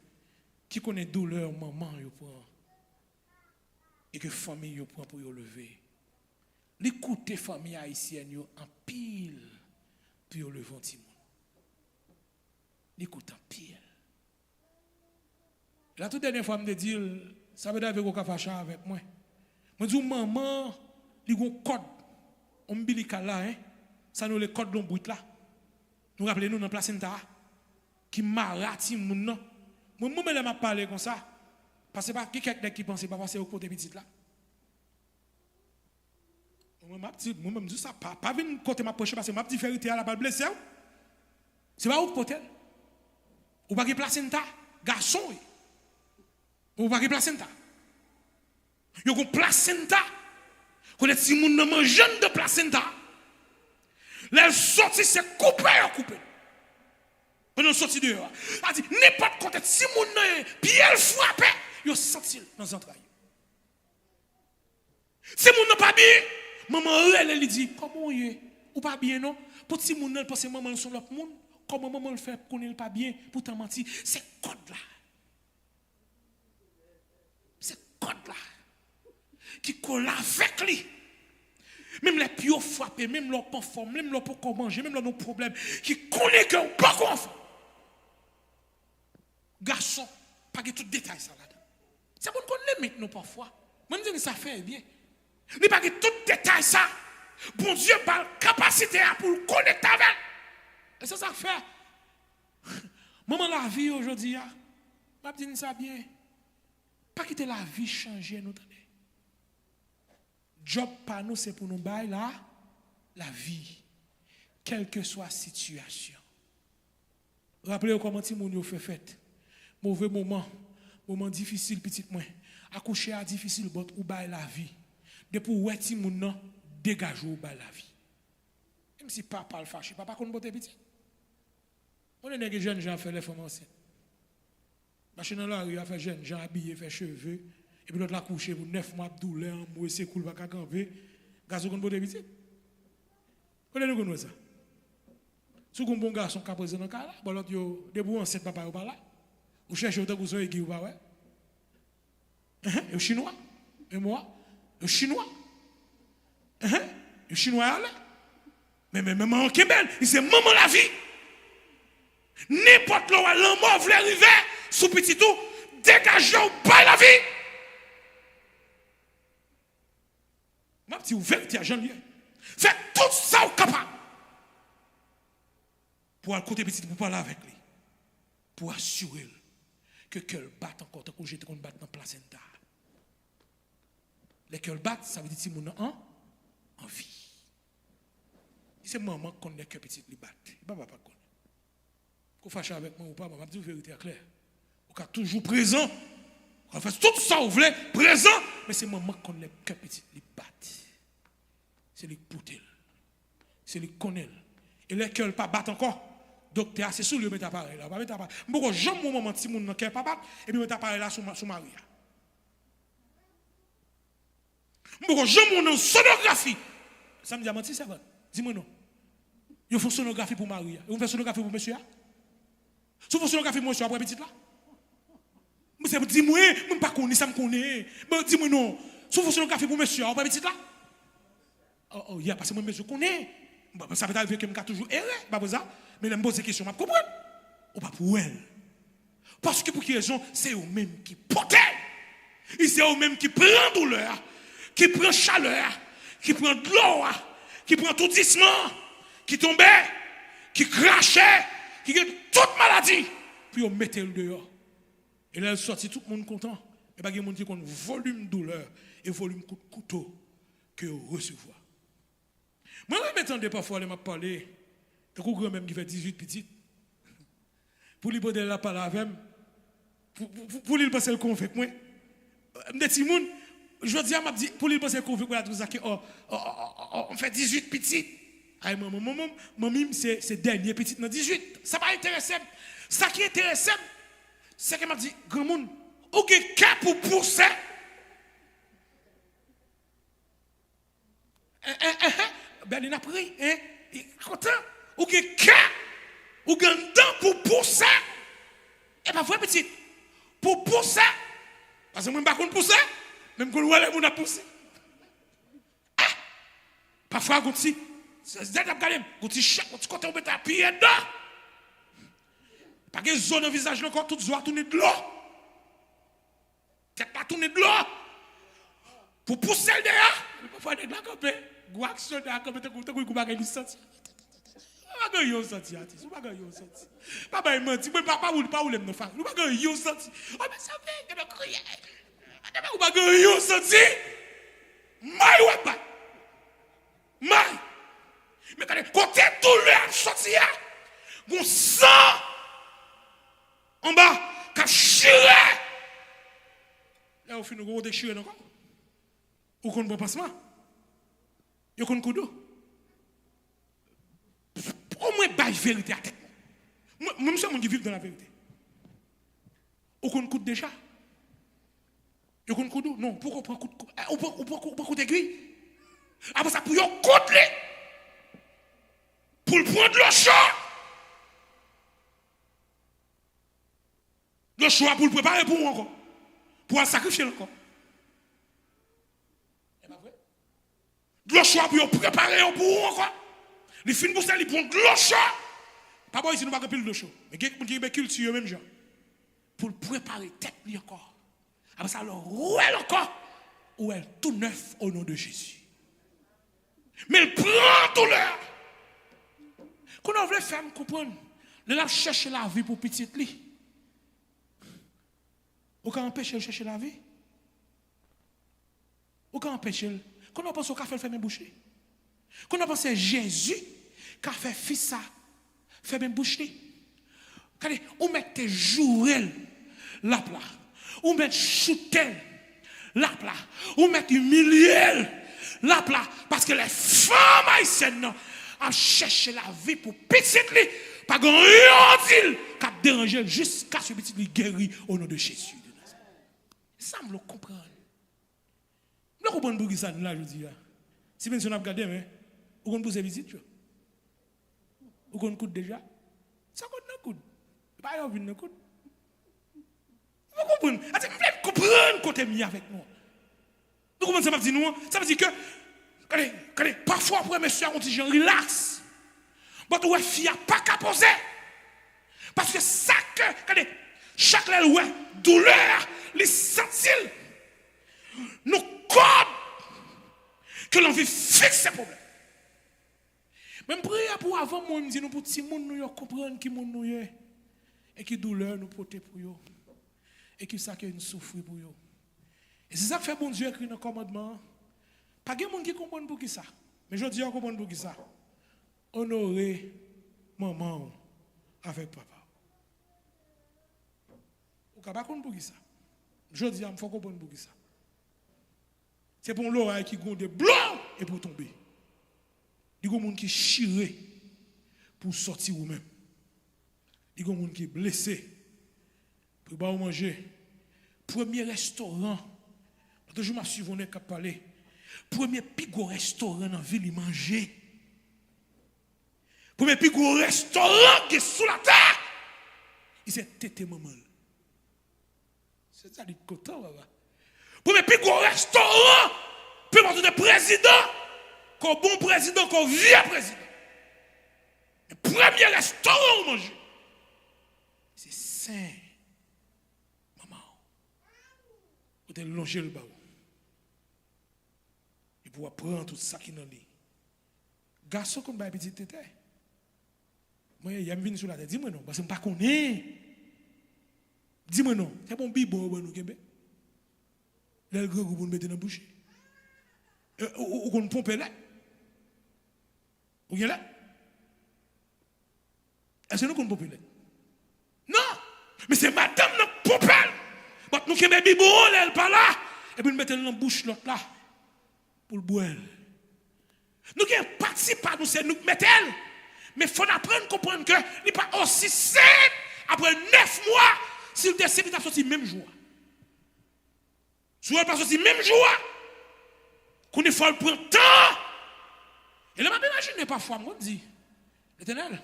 qui connaît douleur maman yo prend et que famille yo prend pour yo lever. L'écouter famille haïtienne yo en pile pour yo lever Timon. L'écoute en pile. La toute dernière fois, je me dis, ça veut dire que vous avez fâché avec moi. Je me dis, maman, il y a un code ombilical là, hein? Ça nous le code de l'ombrite là. Nous rappelons nous dans la placenta qui marati moun non. Moi, je m'a parlé comme ça. Parce que pas quelqu'un qui pense pas passer au côté petit là. Moi, je dis ça, pas venir côté ma poche parce que ma petite vérité à la balle blessée. C'est pas où côté. Ou pas de placenta, garçon. Ou pas de placenta. Yo gon placenta. Qu'on est si moun nan mangeant de placenta. Là sorti c'est coupé. On sorti dehors. A dit n'importe côté si moun nan pied frappé, yo senti dans les entrailles. Si moun nan pas bien, maman elle lui dit comment y ou pas bien non? Pour si moun nan pense maman son l'autre monde, comment maman le fait connaît pas bien pour t'en mentir, c'est code là. code là qui colle avec lui. Même les pieds frappés, même leur pas forme, même leur pas manger, même leurs problèmes, qui connaît que pas quoi faire. Garçon, pas que tout détail ça là-dedans. C'est pour qu'on l'aime maintenant parfois. Moi je dis que ça fait bien. Mais pas que tout détail ça. Bon Dieu par capacité pour le connecter avec. Et ça fait. Maman la vie aujourd'hui, je dis ça bien. Pas quitter la vie changer nous. Job par nous, c'est pour nous bailler la vie. Quelle que soit la situation. Rappelez-vous comment ti moun yo fait. Mauvais moment difficile, petit moins. Accoucher à difficile, ou bailler la vie. Depuis où ti moun nan, dégage ou bailler la vie. Même si papa le fâché, papa qu'on botte petit. On est des jeunes gens fait les femmes enceintes. Machine dans la rue a fait jeunes gens habillés, fait cheveux, et puis l'autre la couché pour 9 mois de douleur, moi c'est cool pas camper. Garçon qu'on botte petit. On est nous ça. Si vous avez un bon garçon qui a posé dans le cas là, bon l'autre yo debout enceinte papa ou pas là. Ou cherchez autant que vous soyez qui ou pas ouais. Et chinois. Et moi, le chinois. Le chinois là. Mais maman qui est belle, il c'est maman la vie. N'importe là où l'amour veut arriver, sous petit tout, dégagez ou pas la vie. Ma petite vérité à Jean-Lieu. Faites tout ça au capable. Pour aller côté petit, pour parler avec lui. Pour assurer que cœur bat encore, tant que j'étais qu'on bat dans la placenta. Les cœurs battent, ça veut dire que mon en vie. C'est maman qu'on est que petit, il bat. Papa pas qu'on. Qu'on fâche avec moi ou pas, je dis la vérité claire. On est toujours présent. On fait tout ça, vous voulez, présent. Mais c'est maman qu'on est que petit, il bat. C'est lui qui pousse. C'est lui qui connaît. Et les cœurs pas battent encore. Docteur, c'est sous le mettre appareil là. Pourquoi j'aime mon moment si mon ne pas battre et puis mettre appareil là sur Maria. Pourquoi j'aime mon sonographie. Ça me dit menti c'est vrai. Dis-moi non. Ils font sonographie pour Maria. Ils font sonographie pour monsieur. Si vous faites sonographie pour monsieur après petite là. Mais c'est dis-moi, même pas connais ça me connaît. Mais dis-moi non. Si vous faites sonographie pour monsieur après petite là. Oh, il y a parce que moi monsieur connais. Ça peut arriver que je suis toujours erré, pas pour ça. Mais je me pose des questions, je comprends. Ou pas pour elle. Parce que pour quelle raison, c'est eux-mêmes qui portent. Et c'est eux-mêmes qui prennent douleur, qui prennent chaleur, qui prennent de l'eau, qui prennent tourdissement, qui tombaient, qui crachaient, qui gagnent toute maladie. Puis on mettait le dehors. Et là, elle sortit, tout le monde content. Et bien, il y a des gens qui ont volume de douleur et volume de couteau que recevoir. Moi, je m'attendais parfois à m'a parler de grand même qui fait 18 petites. Pour lui poser la parole avec pour lui passer le convainc moi. Des petits moun, je dis à m'a dit pour lui passer le convainc moi tout ça que on fait 18 petites. Ay maman c'est dernier petit dans 18. Ça pas intéressant. Ça qui est intéressant c'est que m'a dit grand monde OK cap pour pousser. Ben il a pris content ou que cas ou gandant pour pousser et pas vrai petit pour pousser parce que moi pas qu'on pousser même qu'on voit les moun a pousser parfois quand si c'est d'être regarder quand tu chaque quand tu côté on met ta pied dedans pas que zone au visage encore toute zoa tourner de l'eau tête pas tourner de l'eau pour pousser le derrière parfois de la camper Gouak son da comme te couper ku bagay li senti. Pas yo senti artiste, pas yo senti. Papa il menti, moi papa ou pas ou le fa. Nous pas yo senti. Oh mais ça fait que me crier. Pas yo senti. Mai ou pas. Mai. Mais côté tout le sorti là. Gon sang en bas ka chire. Là au fin nous go déchirer encore. Ou qu'on bon passement. Yo kon kudo. Au moins bail vérité à tête. Moi je suis mon qui vit dans la vérité. Ou kon coûte déjà. Yo kon kudo non, pourquoi prend coup on prend coup d'aiguille. Après ça pour yo coûte pour le prendre le choix. Le choix pour le préparer pour moi encore. Pour le sacrifier encore. De l'eau chaude pour préparer pour encore. Les films pour ça, ils prennent de l'eau chaude. Pas bon, ici, nous ne pouvons pas de l'eau chaude. Mais quelqu'un qui est culture, même gens. Pour préparer tête lui encore. Après ça, alors, où est encore? Où est tout neuf au nom de Jésus. Mais il prend tout l'heure. Quand on veut faire comprendre, il a cherché la vie pour petite lui. Ou quand empêcher de chercher la vie? Ou quand empêcher? Quand on pense au café, fait même boucher. Quand on pense à Jésus, qui a fait fils ça, fait même boucher. Regardez, on met tes jourelles là plat. On met choutel là plat. On met humilier là plat. Parce que les femmes haïtiennes ont cherché la vie pour petite lui. Pas grand rien qui a dérangé jusqu'à ce petit lui guéri au nom de Jésus. Ça me le comprendre. Je comprends pas ça là, je dis. Si bien si on a regardé, mais vous comprenez visite. Vous comprenez déjà? Ça compte dans le coude. Pas un vin coude. Vous comprenez? Vous comprenez côté mis avec nous. Vous comprenez ça veut dire nous? Ça veut dire que, regardez, parfois après monsieur on dit relax. Mais tu fille pas qu'à poser. Parce que ça que, regardez, chaque ouais, douleur, les sentir. Nous code que l'on veut fixer ces problèmes. Même prier pour avant moi, me dit nous pour petit monde nous comprendre qui monde nous est et qui douleur nous porter pour eux et qui ça que nous souffrir pour eux. Et c'est ça que fait bon Dieu écrit dans le commandement. Pas de monde qui comprend pour qui ça. Mais je dis on comprend pour qui ça. Honorer maman avec papa. Ou pas comprendre pour qui ça. Je dis il faut comprendre pour qui ça. C'est pour l'oreille qui gonde blanc et pour tomber. Il y a des gens qui chirent pour sortir ou-même. Il y a des gens qui sont blessés pour manger. Premier restaurant, je m'en suis venu à parler. Premier pigo restaurant dans la ville, il manger. Premier pigo restaurant qui est sous la terre, il s'est tété maman. C'est ça, il est content, papa. Premier pigo restaurant, puis partir de président, qu'un bon président, qu'un vieux président. Le premier restaurant où manger, c'est saint. Maman, vous avez longé le bas. Il pourra prendre tout ça qui est dans lui. Garçon comme un petit tété. Moi, il y a une vie sur la tête. Dis-moi non, parce que je ne sais pas qu'on est. Dis-moi non, c'est bon bibo, nous, Québec. Le grand groupe, nous mettez dans la bouche. Ou qu'on pompe là. Ou bien là. Est-ce que nous qu'on pompe là? Non! Mais c'est madame nous pompe. Nous qui mettons bibo, elle pas là. Et puis nous mettons dans la bouche l'autre là. Pour le boire. Nous qui participons pas, nous c'est nous qui mettons. Mais il faut apprendre à comprendre que il n'est pas aussi simple après 9 mois s'il décide de sortir même jour. Si vous ne pas sortir même jour, qu'on il faut prendre temps. Et là, je m'imagine parfois, moi, je dis, l'Éternel,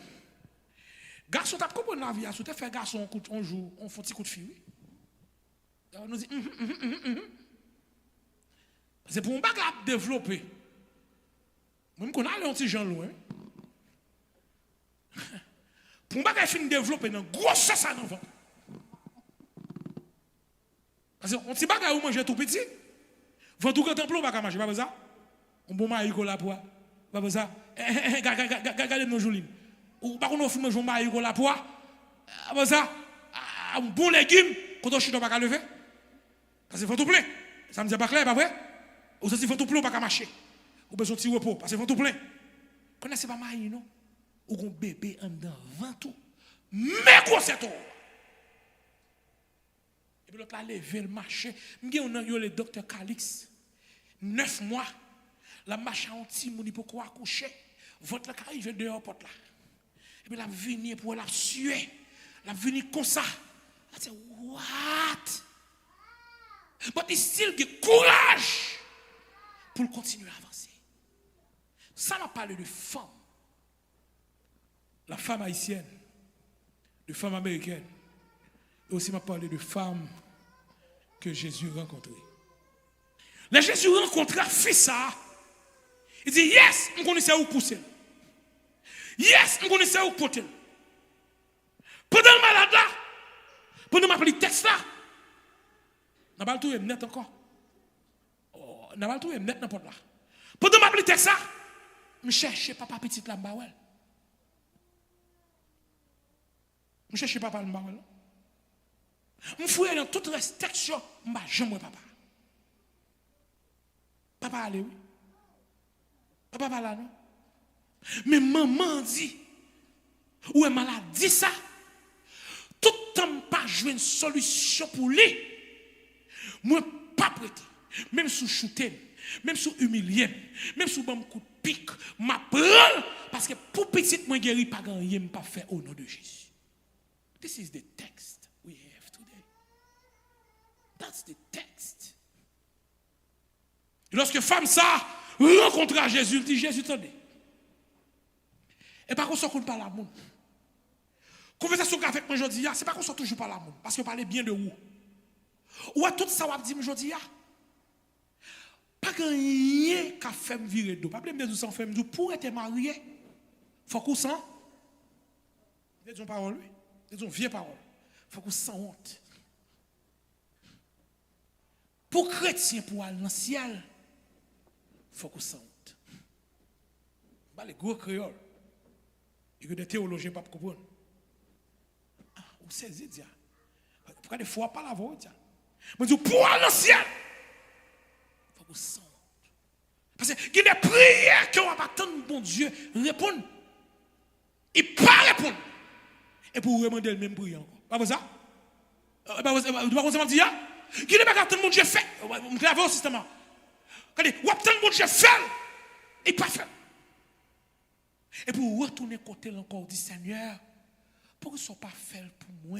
garçon, tu as compris la vie, si tu fais garçon un jour, on fait un petit coup de fil. On nous dit, c'est pour un bagage développer. Même qu'on a un petit gens loin. Pour un bagage fin développer, dans gros ça en avant. Parce qu'on petit bagage où manger tout petit. Vend tout quand on pas manger, pas ça. On bon maïs la poire. Pas ça. Regardez nos jolines. Ou pas qu'on offre manger maïs la poire. Pas ça. Un bon légume quand on chute pas lever. Parce que faut tout plein. Ça me dit pas clair, pas vrai? Ou ça, il faut tout plein, pas marcher. Ou besoin de petit repos, parce qu'il faut tout plein. Connaissez pas maïs, non? Ou un bébé en dedans, 20 tout. Mais quoi c'est tout? Et puis l'autre a levé le marché. On a eu le docteur Calix. 9 mois. La marche a un petit moun pour quoi accoucher. Votre la arrive dehors porte là. Et puis la venir pour la suer. La venir comme ça. Elle dit, what? Mais il still a courage pour continuer à avancer. Ça m'a parlé de femme. La femme haïtienne, de femme américaine. Et aussi m'a parlé de femmes que Jésus rencontrait. Là, Jésus rencontra fils ça. Il dit, yes, je connaissais où pousser. Yes, je connaissais où porter. Pendant le malade là, pendant ma petite texte là, n'a pas le tout net encore. N'a pas le tout net n'importe là. Pendant ma petite texte là, je cherche papa petit là, je cherche papa là. Je fouille dans toute restriction, je ne papa. Papa allez oui. Papa pas là non. Mais maman dit, ou elle m'a dit ça, tout le temps pas jouer une solution pour lui. Moi pas prêté, même sous shooter, même sous humilier, même sous bon coup de pique, m'a prendre parce que pour petit moi guéri pas gagner pas faire au nom de Jésus. This is the text we have today. That's the text. Et lorsque femme ça rencontra Jésus, il dit Jésus attendez. Et pas qu'on soit pas l'amour. Conversation avec moi aujourd'hui, c'est pas qu'on soit toujours pas l'amour parce que parler bien de vous. Ou à tout ça on dit aujourd'hui pas rien qu'a fait me virer d'eau. Pas blâme de sans faire me pour être marié. Faut qu'on sent des paroles lui. Des vieilles paroles. Faut qu'on sent honte. Pour chrétien pour aller dans le ciel, faut qu'on sent honte. Bah les gros créoles. Et que des théologiens pas comprendre. Ah, vous saisissez dia. Pourquoi des fois pas la voix dia. Mais pour aller dans le ciel, faut qu'on sent honte. Parce que il y a des prières qui ont pas attendre bon Dieu répondre. Il pas répondre. Et pour vous demander le même prière encore. Pas comme ça? Pas comme ça dire? Qui n'est pas attendre mon Dieu fait. On clave au système. Quand vous attendre mon Dieu fait, il pas fait. Et pour retourner côté encore dit Seigneur, pour que ce soit pas fait pour moi.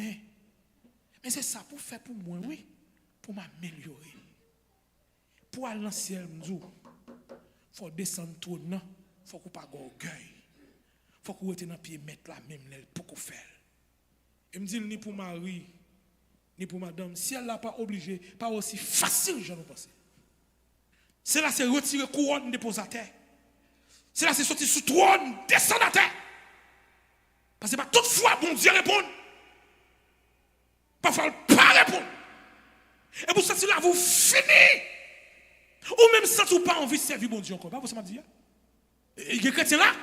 Mais c'est ça pour faire pour moi, oui. Pour m'améliorer. Pour aller dans le ciel, il faut descendre tout, non. Il faut qu'on pas orgueil. Il faut qu'on reste dans le pied mettre la même pour qu'on fasse. Et me dit ni pour Marie, ni pour madame, si elle n'a pas obligé, pas aussi facile, je ne pense. C'est là, c'est retirer couronne, déposer à terre. C'est là, c'est sortir sous trône, descendre à terre. Parce que pas toutefois, bon Dieu répond. Parfois, pas répondre. Et pour ça, là, vous finissez. Ou même sans vous pas envie de servir bon Dieu encore. Pas vous ça m'a dit. Et les chrétiens là,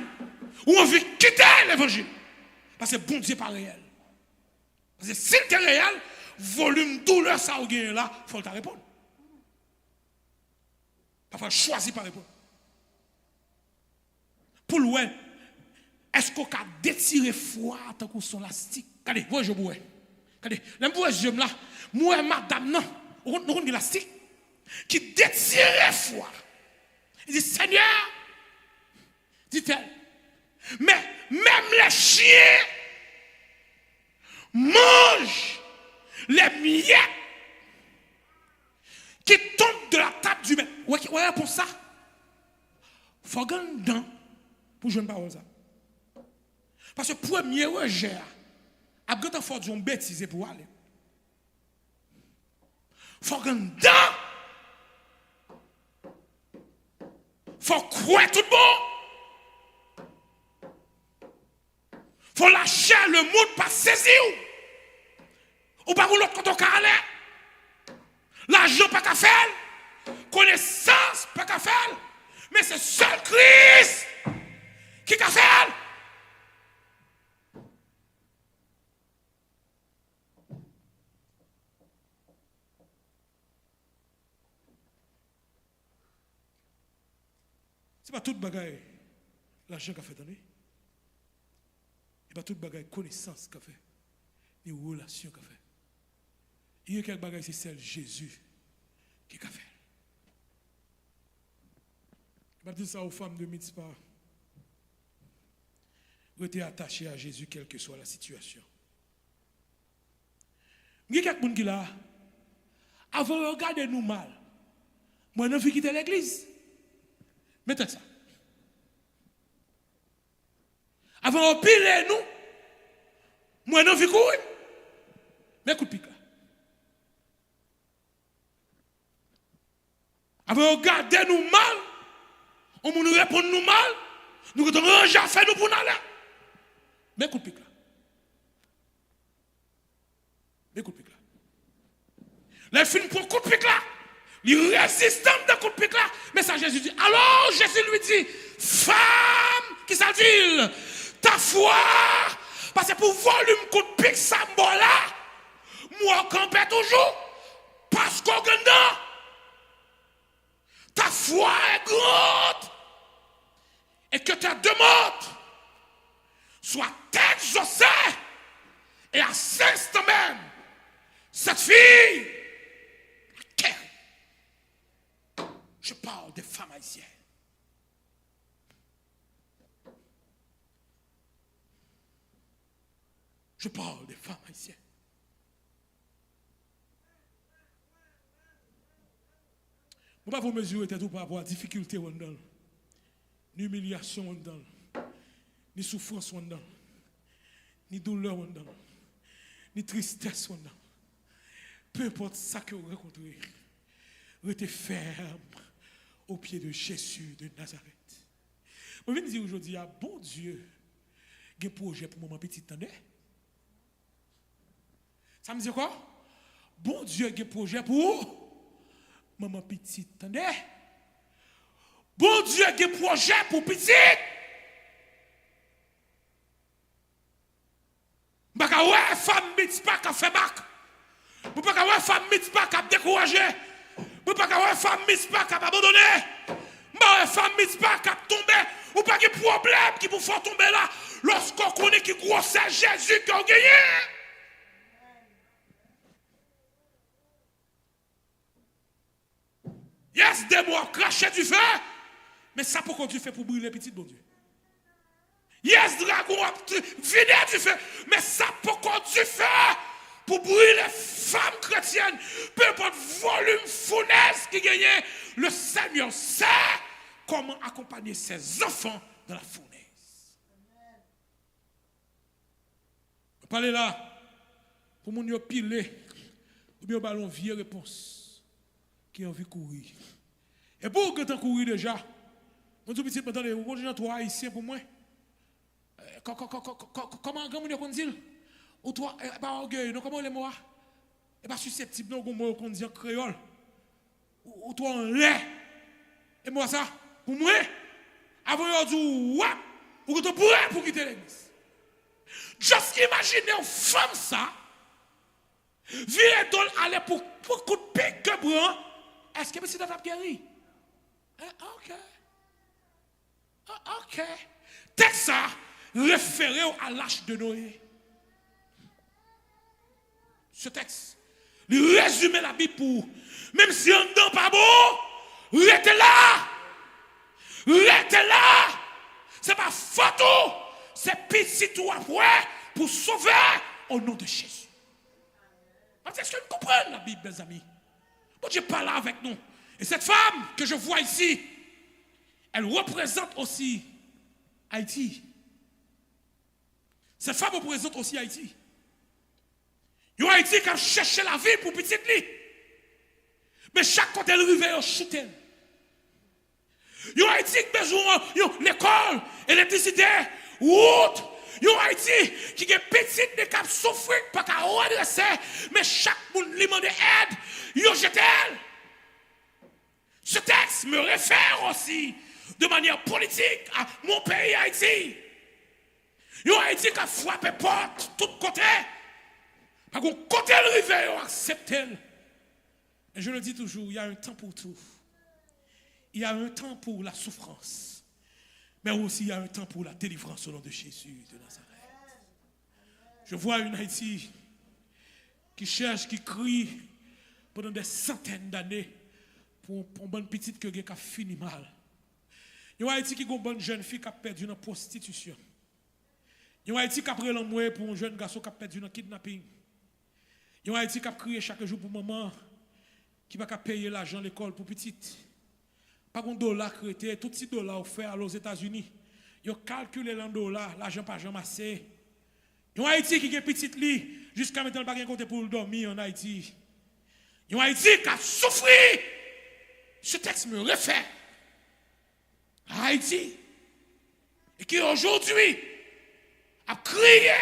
ou envie de quitter l'évangile. Parce que bon Dieu n'est pas réel. Parce que si c'est réel, volume douleur ça ou gain là, il faut te répondre. Parfois, choisis pas répondre. Pour loin, est-ce qu'on a détiré froid tant qu'on son lastique? Regardez, moi je bois. Regardez, là, je là, moi, madame, non, nous avons un élastique qui détirait froid. Il dit, Seigneur, dit-elle, mais même les chiens mangent les miettes qui tombent de la table du maître. Ouais, pour ça, il faut gagner dedans pour jouer une parole ça. Parce que premier rejet, à grand fort d'une bêtise pour aller. Il faut gagner dedans. Il faut croire tout bon. Il faut lâcher le monde pas saisir. Ou pas pour l'autre quand on aller. L'argent pas qu'à faire. Connaissance pas qu'à faire. Mais c'est seul Christ qui a fait. C'est pas tout bagaille l'argent qu'a fait donner. C'est pas tout bagaille connaissance qu'a fait. Ni relation qu'a fait. Il y a quelques bagailles c'est celle Jésus qui a fait. Je vais dire ça aux femmes de Mitzpah. Restez attachés à Jésus quelle que soit la situation. Il y a quelqu'un qui là, avant de regarder nous mal, moi je vais quitter l'église. Mettez ça. Avant de piler nous, moi je vais courir. Mais coup de pique là. Avant de regarder nous mal, On nous répond nous mal, nous retournons à faire nous pour nous aller. Mais coup de pique là. Mais coup de pique là. Les films pour coup de pique là. Les résistants de coup de pique là. Mais ça Jésus dit. Alors Jésus lui dit, femme, qui ça dit? Ta foi, parce que pour volume coup de pique ça là, moi campais toujours, parce qu'on gagne. Ta foi est grande et que ta demande soit exaucée et à cet instant même, cette fille, je parle des femmes haïtiennes. Je parle des femmes haïtiennes. Je ne vais pas vous mesurer tout par rapport à la difficulté, ni humiliation, ni souffrance, ni douleur, ni tristesse. Peu importe ça que vous rencontrez, restez ferme au pied de Jésus de Nazareth. Je viens dire aujourd'hui, bon Dieu, il y a un projet pour maman petite, attendez. Ça me dit quoi? Bon Dieu, il y a un projet pour maman petite, attendez. Bon Dieu, il y a un projet pour petite. Je ne peux pas femme mitzvah qui fait bac. Je ne peux pas femme mitzvah qui a découragé. Je ne peux pas femme mitzvah qui a abandonné. Je ne peux pas femme mitzvah qui a tombé. Ou pas de problème qui vous font tomber là. Lorsqu'on connaît qui grossait Jésus qui a gagné. Yes, des mots cracher du feu. Mais ça pourquoi tu fais pour brûler petit bon Dieu. Yes, dragon, vider du feu. Mais ça pourquoi tu fais pour brûler les femmes chrétiennes. Peu importe volume funeste qui gagne. Le Seigneur sait comment accompagner ses enfants dans la fournaise. Je parle là pour mon pilé ou bien ballon vieille réponse qui a envie de courir. Et pour que tu courir déjà, mon tout petit, attendez, vous avez toi haïtien pour moi. Comment on dit? Ou toi, pas orgueil, non, comment les mots? Et pas susceptible, non, comment on dit en créole. Ou toi en lait. Et moi ça, pour moi, avant de dire, ouais, ou que tu pourrais pour quitter l'église. Juste imaginez une femme ça, vient aller pour coup de pique que bras. Est-ce que c'est dans ta guéri? Ok. Ok. Texte ça, référé à l'âge de Noé. Ce texte, il résume la Bible pour, même si on n'est pas bon, restez là. Restez là. C'est pas photo. C'est petit tout après pour sauver au nom de Jésus. Est-ce que vous comprenez la Bible, mes amis? Bon Dieu parle avec nous. Et cette femme que je vois ici, elle représente aussi Haïti. Cette femme représente aussi Haïti. Il y a Haïti qui a cherché la vie pour petite lit. Mais chaque côté elle arrive, elle chute. Il y a Haïti qui a besoin de l'école, l'électricité, route. Il y a Haïti qui a petite de cap souffrir, pas qu'à redresser. Mais chaque monde lui demande aide. Il y a jeté. Ce texte me réfère aussi de manière politique à mon pays Haïti. Il y a Haïti qui a frappé porte, tout côté. Par contre, côté le rivière, ils ont accepté. Et je le dis toujours, il y a un temps pour tout. Il y a un temps pour la souffrance. Mais aussi, il y a un temps pour la délivrance au nom de Jésus de Nazareth. Je vois une Haïti qui cherche, qui crie pendant des centaines d'années pour une bonne petite qui a fini mal. Il y a Haïti qui a une bonne jeune fille qui a perdu dans la prostitution. Il y a Haïti qui a pris l'amour pour un jeune garçon qui a perdu dans le kidnapping. Il y a Haïti qui a crié chaque jour pour maman qui va payer l'argent à l'école pour petite. Pas un dollar créé, tout ces dollars offerts aux États-Unis. Ils ont calculé l'en dollars, l'argent pas jamais assez. Il y a Haïti qui a petite lit, jusqu'à maintenant, pas de côté pour dormir en Haïti. Il y a Haïti qui a souffert. Ce texte me réfère à Haïti et qui aujourd'hui a crié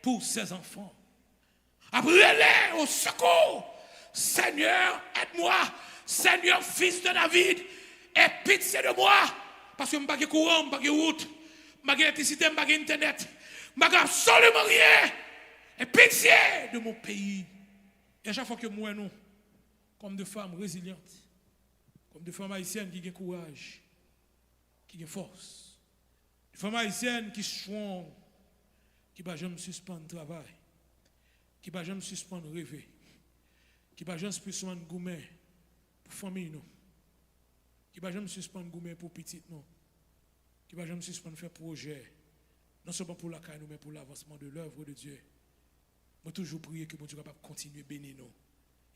pour ses enfants, a brûlé au secours. Seigneur, aide-moi. Seigneur, fils de David, aie pitié de moi. Parce que je n'ai pas de courant, je n'ai pas de route, je n'ai pas d'électricité, je n'ai pas d'internet, je n'ai absolument rien. Et pitié de mon pays. Et à chaque fois que moi, nous, comme des femmes résilientes, comme des femmes haïtiennes qui ont courage, qui ont force, des femmes haïtiennes qui sont, qui ne vont jamais suspendre le travail, qui ne vont jamais suspendre le rêver, qui ne vont jamais suspendre le gourmet pour la famille, nous, qui ne vont jamais suspendre le gourmet pour petit, nous, qui ne vont jamais suspendre faire projet, non seulement pour la carrière, mais pour l'avancement de l'œuvre de Dieu. Moi, toujours prier que mon Dieu soit capable de continuer à bénir nous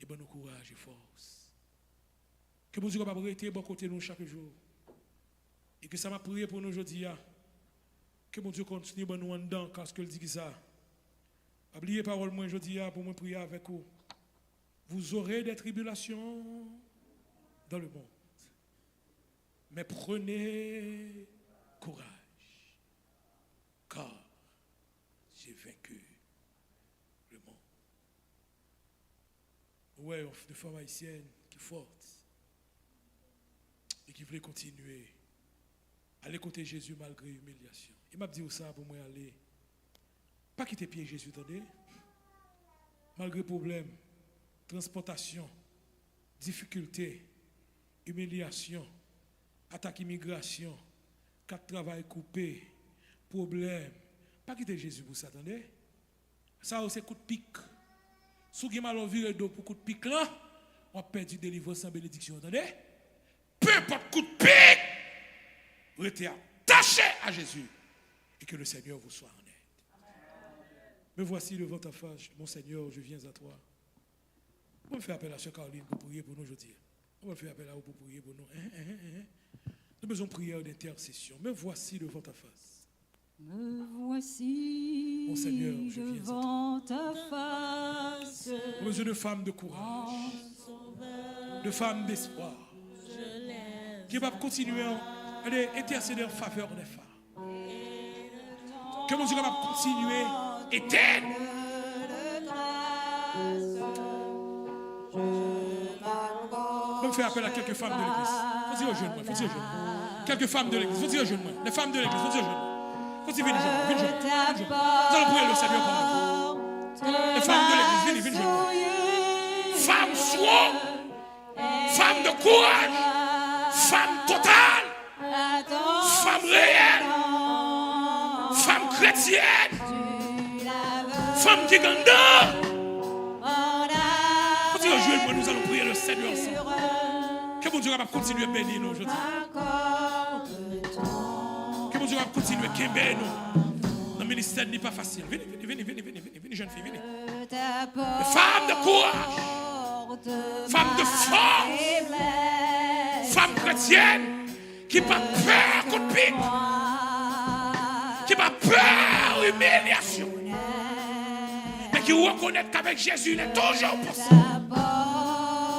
et bon nous courage et force. Que mon Dieu soit capable de rester bon côté nous chaque jour. Et que ça m'a prié pour nous aujourd'hui. Que mon Dieu continue à nous en dedans, parce que dit ça. Oubliez parole moi aujourd'hui pour me prier avec vous. Vous aurez des tribulations dans le monde. Mais prenez courage. Car j'ai vaincu le monde. Ouais, une femme haïtienne qui est forte et qui voulait continuer à aller côté Jésus malgré l'humiliation. Il m'a dit ça pour moi aller. Pas quitter pied Jésus, attendez. Malgré problème, transportation, difficulté, humiliation, attaque immigration, cas de travail coupé, problème. Pas quitter Jésus pour ça, attendez. Ça, c'est coup de pique. Si vous avez mal viré dos pour coup de pique là, on a perdu délivrance sans bénédiction, attendez. Peu importe coup de pique, vous êtes attaché à Jésus et que le Seigneur vous soit en aide. Me voici devant ta face, mon Seigneur, je viens à toi. On va faire appel à Sœur Caroline pour prier pour nous aujourd'hui. On va faire appel à vous pour prier pour nous. Nous avons besoin de prière d'intercession. Me voici devant ta face. Me voici Mon Seigneur, je viens devant ta face. Nous avons besoin de femmes de courage, de femmes d'espoir, qui va continuer à intercéder en faveur des femmes. Que mon Dieu va continuer à éteindre. Je fais appel à quelques femmes de l'église. Faut dire aux jeunes, faut dire aux jeunes. Quelques femmes de l'église, faut dire aux jeunes, les femmes de l'église, faut dire aux jeunes. Faut dire, venez jeunes, venez jeunes. Nous allons prier le Seigneur pour vous. Les femmes de l'église, venez, venez jeunes. Femmes soin, femmes de courage, femmes totales, femmes réelles, femmes chrétiennes, femmes qui gandent. Faut dire aux jeunes, nous allons prier le Seigneur ensemble. Que mon Dieu va continuer à bénir nous aujourd'hui. Que mon Dieu va continuer à bénir nous. Le ministère n'est pas facile. Venez, venez, venez, venez, venez, venez, jeunes filles, venez. Les femmes de courage, femmes de force, femmes chrétiennes qui n'ont pas peur coup de pique, qui n'ont pas peur d'humiliation, mais qui reconnaissent qu'avec Jésus, il est toujours possible.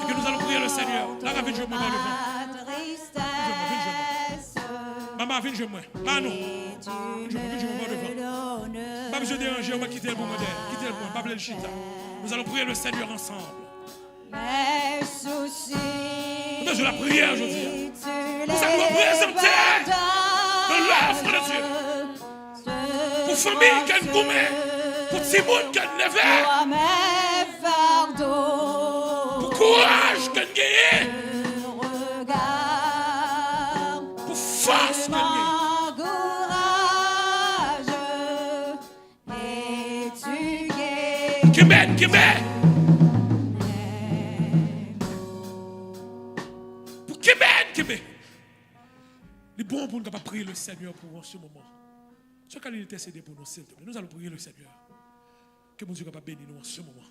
Et que nous allons prier le Seigneur. Là, viens, je me mets devant. Maman, viens, je me mets. Maman, je me mets devant. Pas besoin de déranger, on va quitter le bon modèle. Quitter le point, pas le chita. Nous allons prier le Seigneur ensemble. Mes soucis. Nous avons la prière aujourd'hui. Nous allons représenter dans l'œuvre de Dieu. Pour famille qu'elle gourmet, pour Simone qu'elle levait, pour courage qu'elle gagne, pour force qu'elle gagne. Québec, Québec. Pour Québec, Québec. Les bons pour nous prier le Seigneur pour ce moment. Ce qu'il est intercédé pour nous, s'il te plaît. Nous allons prier le Seigneur. Que mon Dieu soit béni nous en ce moment.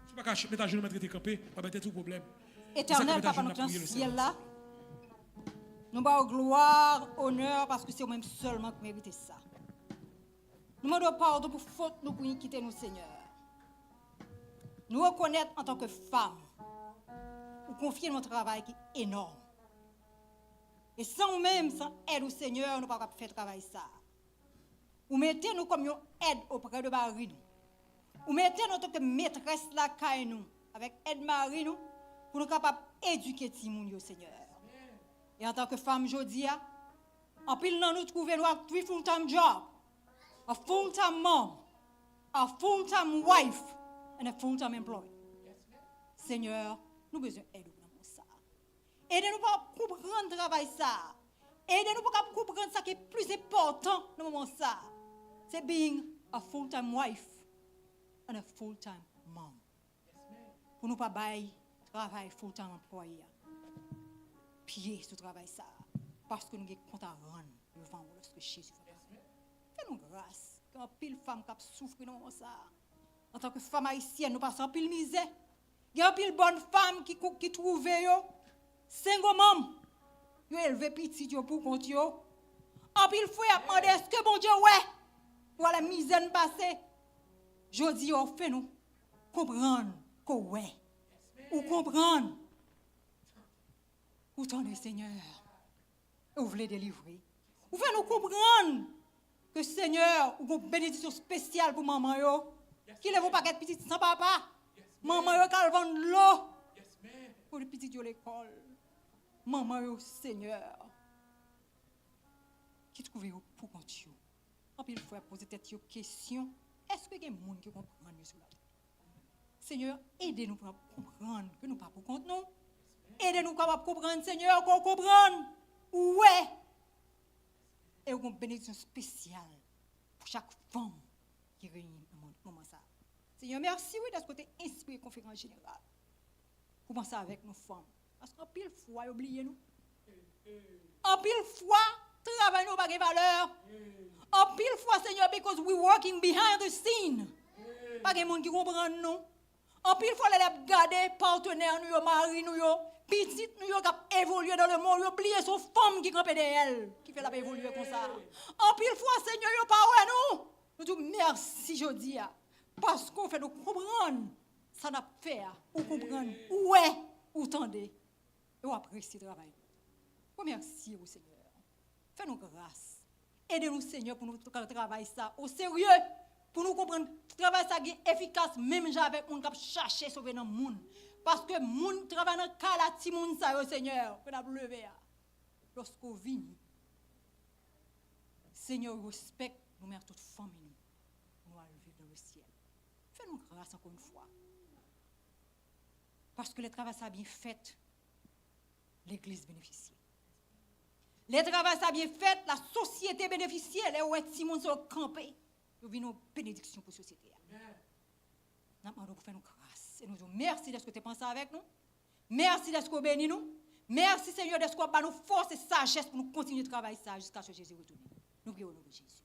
Je ne vais pas mettre à genoux, mettre tes campés, pas mettre tout problème. Éternel, Papa, notre dans le ciel là, nous avons gloire, honneur, parce que c'est nous-mêmes seulement qui méritons ça. Nous demandons pardon pour faute nous pour quitter nous, Seigneur. Nous reconnaître en tant que femmes, ou confier notre travail qui est énorme. Et sans nous-mêmes, sans aide au Seigneur, nous ne pouvons pas faire travail ça. Ou mettez-nous comme une aide auprès de Marie. Ou mettez-nous en tant que maîtresse la caille nous, avec aide Marie nous, pour nous capables d'éduquer Timoun, Seigneur. Et en tant que femme, je dis, en pile, nous trouvons un full-time job, a full-time mom, a full-time wife, and a full-time employee. Seigneur, nous avons besoin d'aide pour ça. Aidez-nous pour comprendre le travail ça. Aidez-nous pour comprendre ce qui est plus important dans le moment ça. C'est being a full-time wife and a full-time mom. Pour nous pas bailler travail full-time employé. Pied ce travail ça. Parce que nous avons compte à rendre devant nous lorsque Jésus va venir. Fais-nous grâce. Quand pile femme qui souffre dans le moment ça. En tant que femme haïtienne, nous passons en pile misère. Il y a pile bonne femme qui trouve yo. Single mom. Yo élevé petit yo pour compte yo. En pile fois a demandé est-ce que bon Dieu ouais pour la misère passée. Je dis yo fait nous comprendre que ouais. Ou comprendre. Ou tendez Seigneur. Ou voulez délivrer. Ou fait nous comprendre que Seigneur ou une bénédiction spéciale pour maman yo. Qui ne vont pas être petit sans papa. Maman yo kal vendre l'eau. Pour les petits yo l'école. Maman yo Seigneur. Qui trouve pour compte yo. En pile fois poser tête yo question, est-ce que il y a des gens qui comprennent sur la tête? Seigneur, aidez-nous pour comprendre que nous pas pour compte nous. Aidez-nous pour comprendre Seigneur, qu'on comprenne. Ouais. Et une bénédiction spéciale pour chaque femme qui réunit dans le moment ça. Seigneur, merci oui de ce côté inspiré conférence générale. Pour penser avec nos femmes. Parce qu'en pile fois, oubliez nous. En pile fois, travail nous pas de valeur. En pile fois, Seigneur, because we working behind the scene. Pas de monde qui comprend nous. En pile fois, les garder partenaires nous, mari nous, petite nous qui évoluer dans le monde, oublier son femme qui campe derrière, qui fait la évoluer comme ça. En pile fois, Seigneur, yo pas nous. Nous disons merci jodi parce qu'on fait nous comprendre ça n'a fait ou comprendre ouais ou tendez et apprécier le travail. Merci au Seigneur. Fais-nous grâce. Aidez-nous Seigneur pour nous travailler ça au sérieux pour nous comprendre travail ça qui est efficace même avec monde qui chercher sauver dans le monde parce que monde travaille dans cas là ti monde ça Seigneur que n'a lever lorsqu'on vient Seigneur respecte nous mères toute famille nous allons vivre dans le ciel. Fais-nous grâce encore une fois. Parce que le travail ça bien fait, l'église bénéficie. Le travail ça bien fait, la société bénéficie. Les ouais si monde sont campés, nous venons bénédiction pour la société. Nous demandons pour faire nous grâce et nous disons merci de ce que tu penses avec nous. Merci de ce que tu bénis nous. Merci Seigneur de ce que tu nous force et sagesse pour nous continuer de travailler ça jusqu'à ce que Jésus retourne. Nous prions au nom de Jésus.